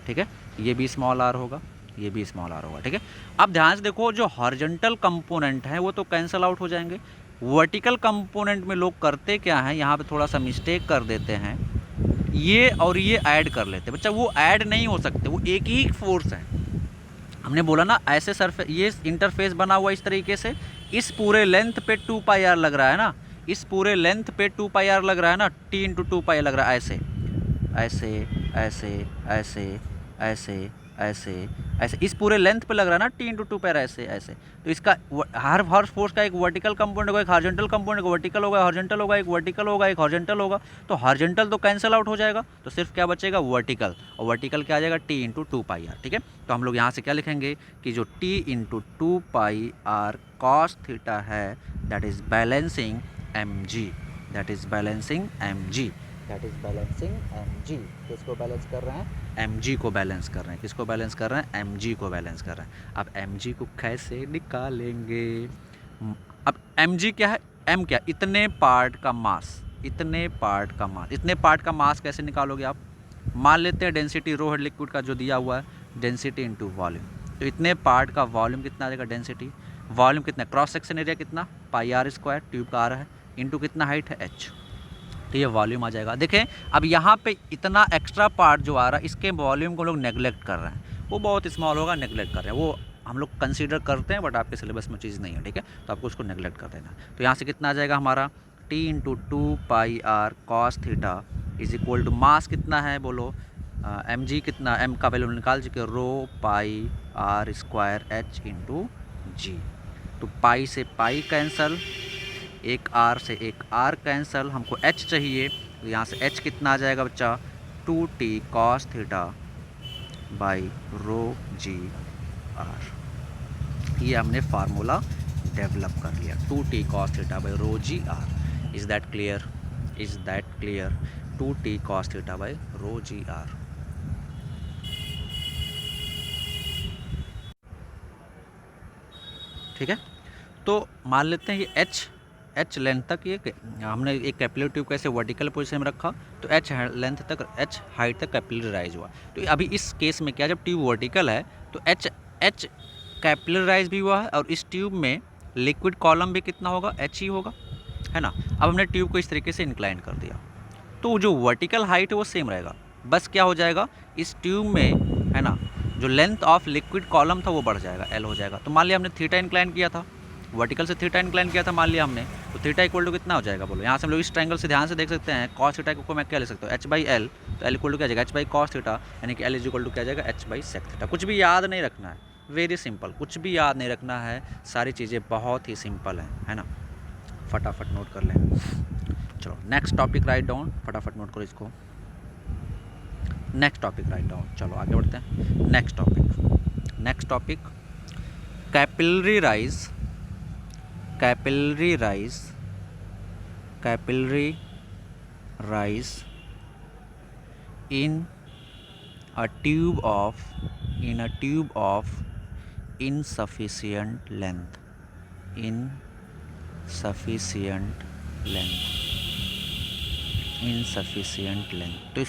ठीक है, ये भी स्मॉल r होगा, ये भी स्मॉल r होगा। ठीक है, अब ध्यान से देखो, जो हॉरिजॉन्टल कंपोनेंट है वो तो कैंसिल आउट हो जाएंगे। वर्टिकल कंपोनेंट में लोग करते क्या है, यहाँ पे थोड़ा सा मिस्टेक कर देते हैं, ये और ये ऐड कर लेते हैं। बच्चा वो ऐड नहीं हो सकते, वो एक ही फोर्स है। हमने बोला ना ऐसे सरफेस, ये इंटरफेस बना हुआ इस तरीके से, इस पूरे लेंथ पे 2πr लग रहा है ना, इस पूरे लेंथ पे 2πr लग रहा है ना, T इंटू 2π लग रहा है, ऐसे ऐसे ऐसे ऐसे ऐसे ऐसे ऐसे, इस पूरे लेंथ पे लग रहा है ना, T इंटू 2πr ऐसे ऐसे। तो इसका हर फोर्स का एक वर्टिकल कंपोनेंट होगा, एक हॉरिजॉन्टल कंपोनेंट, वर्टिकल होगा, हॉरिजॉन्टल होगा, एक वर्टिकल होगा, एक हॉरिजॉन्टल होगा। तो हॉरिजॉन्टल तो कैंसिल आउट हो जाएगा, तो सिर्फ क्या बचेगा? वर्टिकल। और वर्टिकल क्या आ जाएगा? T into 2πr। ठीक है, तो हम लोग यहाँ से क्या लिखेंगे कि जो T into 2πr cos theta है, दैट इज बैलेंसिंग mg। किसको बैलेंस कर रहे हैं? mg को बैलेंस कर रहे हैं। किसको बैलेंस कर रहे हैं? mg को बैलेंस कर रहे हैं। अब mg को कैसे निकालेंगे? अब mg क्या है? m क्या? इतने पार्ट का मास। इतने पार्ट का मास कैसे निकालोगे आप? मान लेते हैं डेंसिटी रो हेड लिक्विड का जो दिया हुआ है, डेंसिटी इंटू वॉल्यूम। तो इतने पार्ट का वॉल्यूम कितना आ जाएगा? डेंसिटी, वॉल्यूम कितना, क्रॉस सेक्शन एरिया कितना, πr², ट्यूब का आ रहा है, इंटू कितना हाइट है, h। तो ये वॉल्यूम आ जाएगा। देखें अब यहाँ पे इतना एक्स्ट्रा पार्ट जो आ रहा है, इसके वॉल्यूम को लोग नेगलेक्ट कर रहे हैं, वो बहुत स्मॉल होगा, नेगलेक्ट कर रहे हैं, वो हम लोग कंसीडर करते हैं, बट आपके सिलेबस में चीज़ नहीं है। ठीक है, तो आपको उसको नेगलेक्ट कर देना। तो यहाँ से कितना आ जाएगा हमारा? T into 2πr cos theta is equal to mass कितना है? बोलो, mg कितना, m का वैल्यू निकाल चुके, ρ πr² h इंटू g। तो पाई से पाई कैंसल, एक आर से एक आर कैंसल, हमको एच चाहिए, तो यहाँ से एच कितना आ जाएगा बच्चा, 2t cos theta by rho G R. ये हमने फार्मूला डेवलप कर लिया, 2t cos theta by rho G R. Is that clear? Is that clear? 2t cos theta by rho G R. ठीक है, तो मान लेते हैं ये एच लेंथ तक, ये हमने एक कैपिलरी ट्यूब को ऐसे वर्टिकल पोजीशन में रखा, तो एच लेंथ तक, एच हाइट तक कैपिलरी राइज हुआ। तो अभी इस केस में क्या, जब ट्यूब वर्टिकल है तो एच कैपिलरी राइज भी हुआ है, और इस ट्यूब में लिक्विड कॉलम भी कितना होगा, एच ही होगा, है ना। अब हमने ट्यूब को इस तरीके से इंक्लाइन कर दिया, तो जो वर्टिकल हाइट है वो सेम रहेगा, बस क्या हो जाएगा, इस ट्यूब में, है ना, जो लेंथ ऑफ लिक्विड कॉलम था वो बढ़ जाएगा, एल हो जाएगा। तो मान लिया हमने थीटा इंक्लाइन किया था, वर्टिकल से थीटा इंक्लाइन किया था मान लिया हमने, तो थीटा इक्वल टू कितना हो जाएगा बोलो। यहाँ से हम लोग इस ट्रायंगल से ध्यान से देख सकते हैं, कॉस थीटा को मैं क्या ले सकता हूँ, एच बाई एल, तो एल इक्वल टू क्या जाएगा, एच बाई कॉस थीटा, यानी कि एल इज इक्वल टू क्या जाएगा, एच बाई सेक थीटा। कुछ भी याद नहीं रखना है, वेरी सिंपल, कुछ भी याद नहीं रखना है, सारी चीज़ें बहुत ही सिंपल हैं, है ना, फटाफट नोट कर लें। चलो नेक्स्ट टॉपिक राइट डाउन, फटाफट नोट करो इसको, नेक्स्ट टॉपिक राइट डाउन। चलो आगे बढ़ते हैं, next topic capillary rise in a tube of insufficient length, तो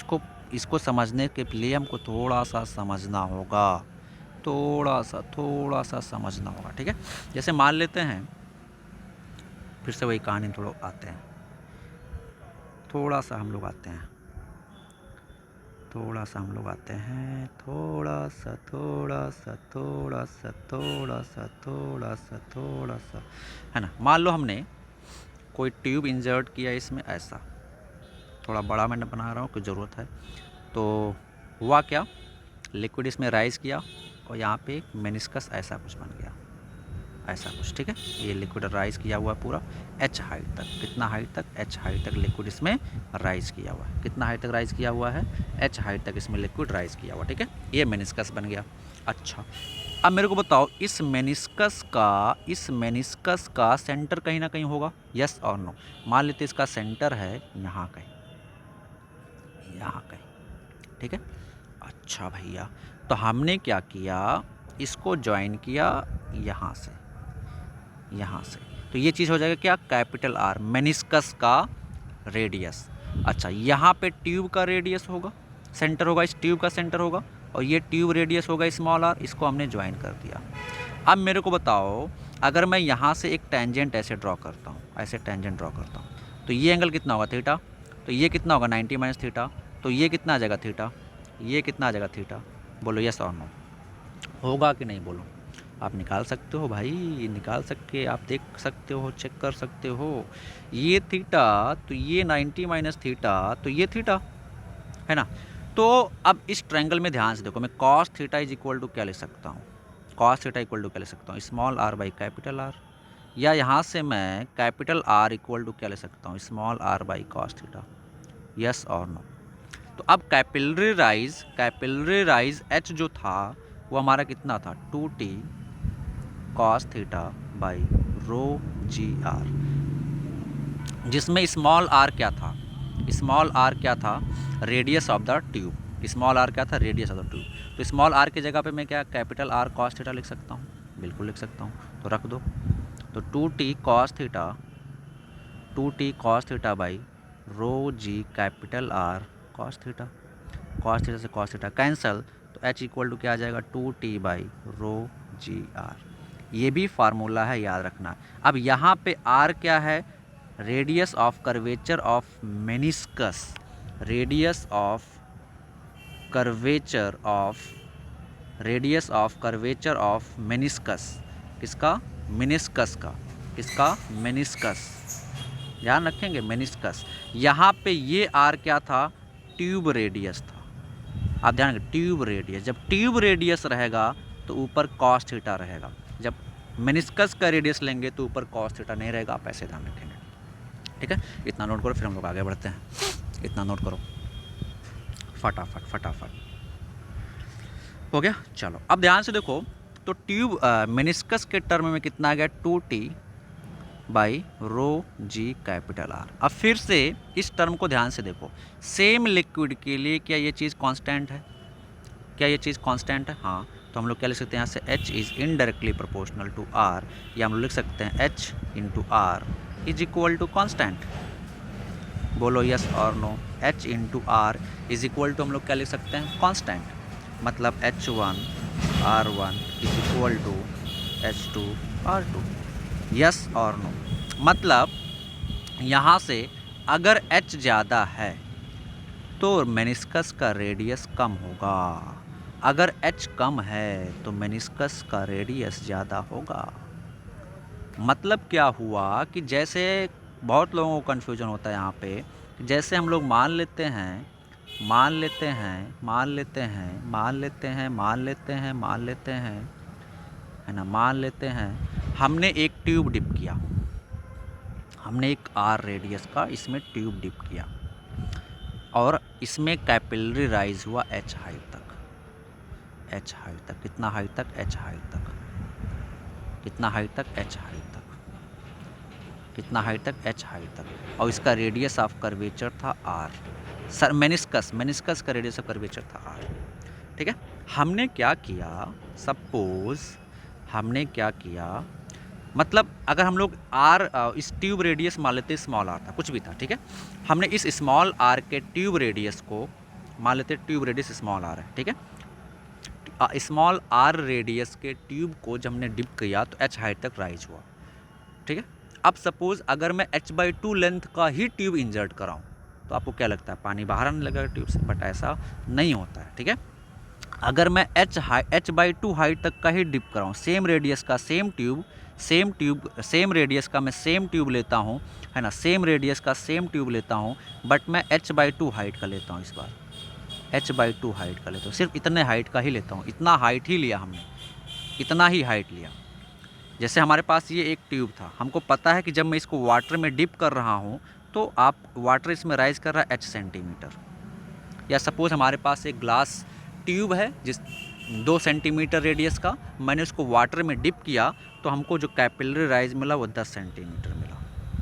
इसको समझने के लिए हमको थोड़ा सा समझना होगा, थोड़ा सा समझना होगा। ठीक है, जैसे मान लेते हैं, फिर से वही कहानी थोड़ा आते हैं, थोड़ा सा हम लोग आते हैं, है ना। मान लो हमने कोई ट्यूब इंसर्ट किया इसमें, ऐसा थोड़ा बड़ा मैंने बना रहा हूँ, कोई ज़रूरत है। तो हुआ क्या, लिक्विड इसमें राइज किया, और यहाँ पे एक मेनिस्कस ऐसा कुछ बन गया, ऐसा कुछ। ठीक है, ये लिक्विड राइज किया हुआ है पूरा एच हाइट तक, कितना हाइट तक, एच हाइट तक लिक्विड इसमें राइज किया हुआ है। कितना हाइट तक राइज किया हुआ है, एच हाइट तक इसमें लिक्विड राइज किया हुआ। ठीक है, ये मेनिस्कस बन गया। अच्छा, अब मेरे को बताओ, इस मेनिस्कस का सेंटर कहीं ना कहीं होगा, यस और नो। मान लेते इसका सेंटर है यहाँ कहीं, ठीक है। अच्छा भैया, तो हमने क्या किया, इसको ज्वाइन किया यहाँ से, तो ये चीज़ हो जाएगा क्या, कैपिटल आर, मेनिस्कस का रेडियस। अच्छा, यहाँ पे ट्यूब का रेडियस होगा, सेंटर होगा, इस ट्यूब का सेंटर होगा, और ये ट्यूब रेडियस होगा स्मॉल आर, इसको हमने ज्वाइन कर दिया। अब मेरे को बताओ, अगर मैं यहाँ से एक टेंजेंट ऐसे ड्रॉ करता हूँ, तो ये एंगल कितना होगा, थीटा, तो ये कितना होगा 90 माइनस थीटा, तो ये कितना आ जाएगा थीटा, ये कितना आ जाएगा थीटा। बोलो यस और नो, होगा कि नहीं, बोलो। आप निकाल सकते हो भाई, निकाल सकते, आप देख सकते हो, चेक कर सकते हो। ये थीटा, तो ये 90 माइनस थीटा, तो ये थीटा, है ना। तो अब इस ट्रायंगल में ध्यान से देखो, मैं cos theta is equal to क्या ले सकता हूँ, small R by capital R, या यहाँ से मैं कैपिटल आर इक्वल टू क्या ले सकता हूँ, small R by cos theta, yes और नो। तो अब कैपिलरी राइज एच जो था वो हमारा कितना था, 2t cos theta by rho G R, जिसमें स्मॉल आर क्या था, रेडियस ऑफ द ट्यूब, तो स्मॉल आर की जगह पे मैं क्या, कैपिटल आर cos थीटा लिख सकता हूँ, बिल्कुल लिख सकता हूँ, तो रख दो। तो 2t cos theta by rho G capital R cos theta से cos थीटा कैंसल, तो h इक्वल टू क्या आ जाएगा, 2t by rho G R. ये भी फार्मूला है, याद रखना। अब यहाँ पे r क्या है, radius of curvature of meniscus, किसका, मेनिस्कस, ध्यान रखेंगे, मेनिस्कस। यहाँ पे ये r क्या था, ट्यूब रेडियस था। आप ध्यान रखें, ट्यूब रेडियस, जब ट्यूब रेडियस रहेगा तो ऊपर cos थीटा रहेगा, जब मेनिस्कस का रेडियस लेंगे तो ऊपर cos थीटा नहीं रहेगा, आप ऐसे ध्यान रखेंगे। ठीक है, इतना नोट करो, फिर हम लोग आगे बढ़ते हैं। इतना नोट करो फटाफट फटाफट। हो गया, चलो अब ध्यान से देखो। तो ट्यूब मेनिस्कस के टर्म में कितना आ गया, 2T by rho G capital R. अब फिर से इस टर्म को ध्यान से देखो, सेम लिक्विड के लिए क्या ये चीज़ कांस्टेंट है, क्या ये चीज़ कांस्टेंट है? हाँ, तो हम लोग क्या लिख सकते हैं यहाँ से, H is indirectly proportional to R, या हम लोग लिख सकते हैं H into R is equal to constant. बोलो यस और no. H into R is equal to हम लोग क्या लिख सकते हैं, कांस्टेंट। मतलब H1 R1 is equal to H2 R2। Yes और नो। मतलब यहाँ से अगर H ज़्यादा है तो मेनिस्कस का रेडियस कम होगा, अगर H कम है तो मेनिस्कस का रेडियस ज़्यादा होगा। मतलब क्या हुआ कि जैसे बहुत लोगों को कन्फ्यूजन होता है यहाँ पे, जैसे हम लोग मान लेते हैं है ना, मान लेते हैं हमने एक ट्यूब डिप किया, हमने एक R रेडियस का इसमें ट्यूब डिप किया और इसमें कैपिलरी राइज हुआ H हाइट तक, H हाइट तक, कितना हाइट तक, H हाइट तक, कितना हाइट तक, H हाइट तक, कितना हाइट तक, H हाइट तक। और इसका रेडियस ऑफ कर्वेचर था R, सर मेनिस्कस का रेडियस ऑफ कर्वेचर था R। ठीक है, हमने क्या किया, सपोज हमने क्या किया, मतलब अगर हम लोग इस ट्यूब रेडियस मान लेते स्मॉल r था, कुछ भी था, ठीक है, हमने इस स्मॉल r के ट्यूब रेडियस को मान लेते, ट्यूब रेडियस स्मॉल r है, ठीक है, स्मॉल r रेडियस के ट्यूब को जब हमने डिप किया तो H हाइट तक राइज हुआ। ठीक है, अब सपोज़ अगर मैं H/2 लेंथ का ही ट्यूब इंजर्ट कराऊँ तो आपको क्या लगता है, पानी बाहर आने लगेगा ट्यूब से, बट ऐसा नहीं होता है। ठीक है, अगर मैं H/2 हाइट तक का ही डिप कराऊँ, सेम रेडियस का सेम सेम रेडियस का मैं सेम ट्यूब लेता हूँ, है ना, सेम रेडियस का सेम ट्यूब लेता हूँ, बट मैं H/2 हाइट का लेता हूँ, इस बार H/2 हाइट का लेता हूँ, सिर्फ इतने हाइट का ही लेता हूँ, इतना हाइट ही लिया हमने, इतना ही हाइट लिया। जैसे हमारे पास ये एक ट्यूब था, हमको पता है कि जब मैं इसको वाटर में डिप कर रहा हूँ तो आप वाटर इसमें राइज कर रहा है H सेंटीमीटर, या सपोज़ हमारे पास एक ग्लास ट्यूब है जिस 2 सेंटीमीटर रेडियस का, मैंने उसको वाटर में डिप किया तो हमको जो कैपिलरी राइज मिला वो 10 सेंटीमीटर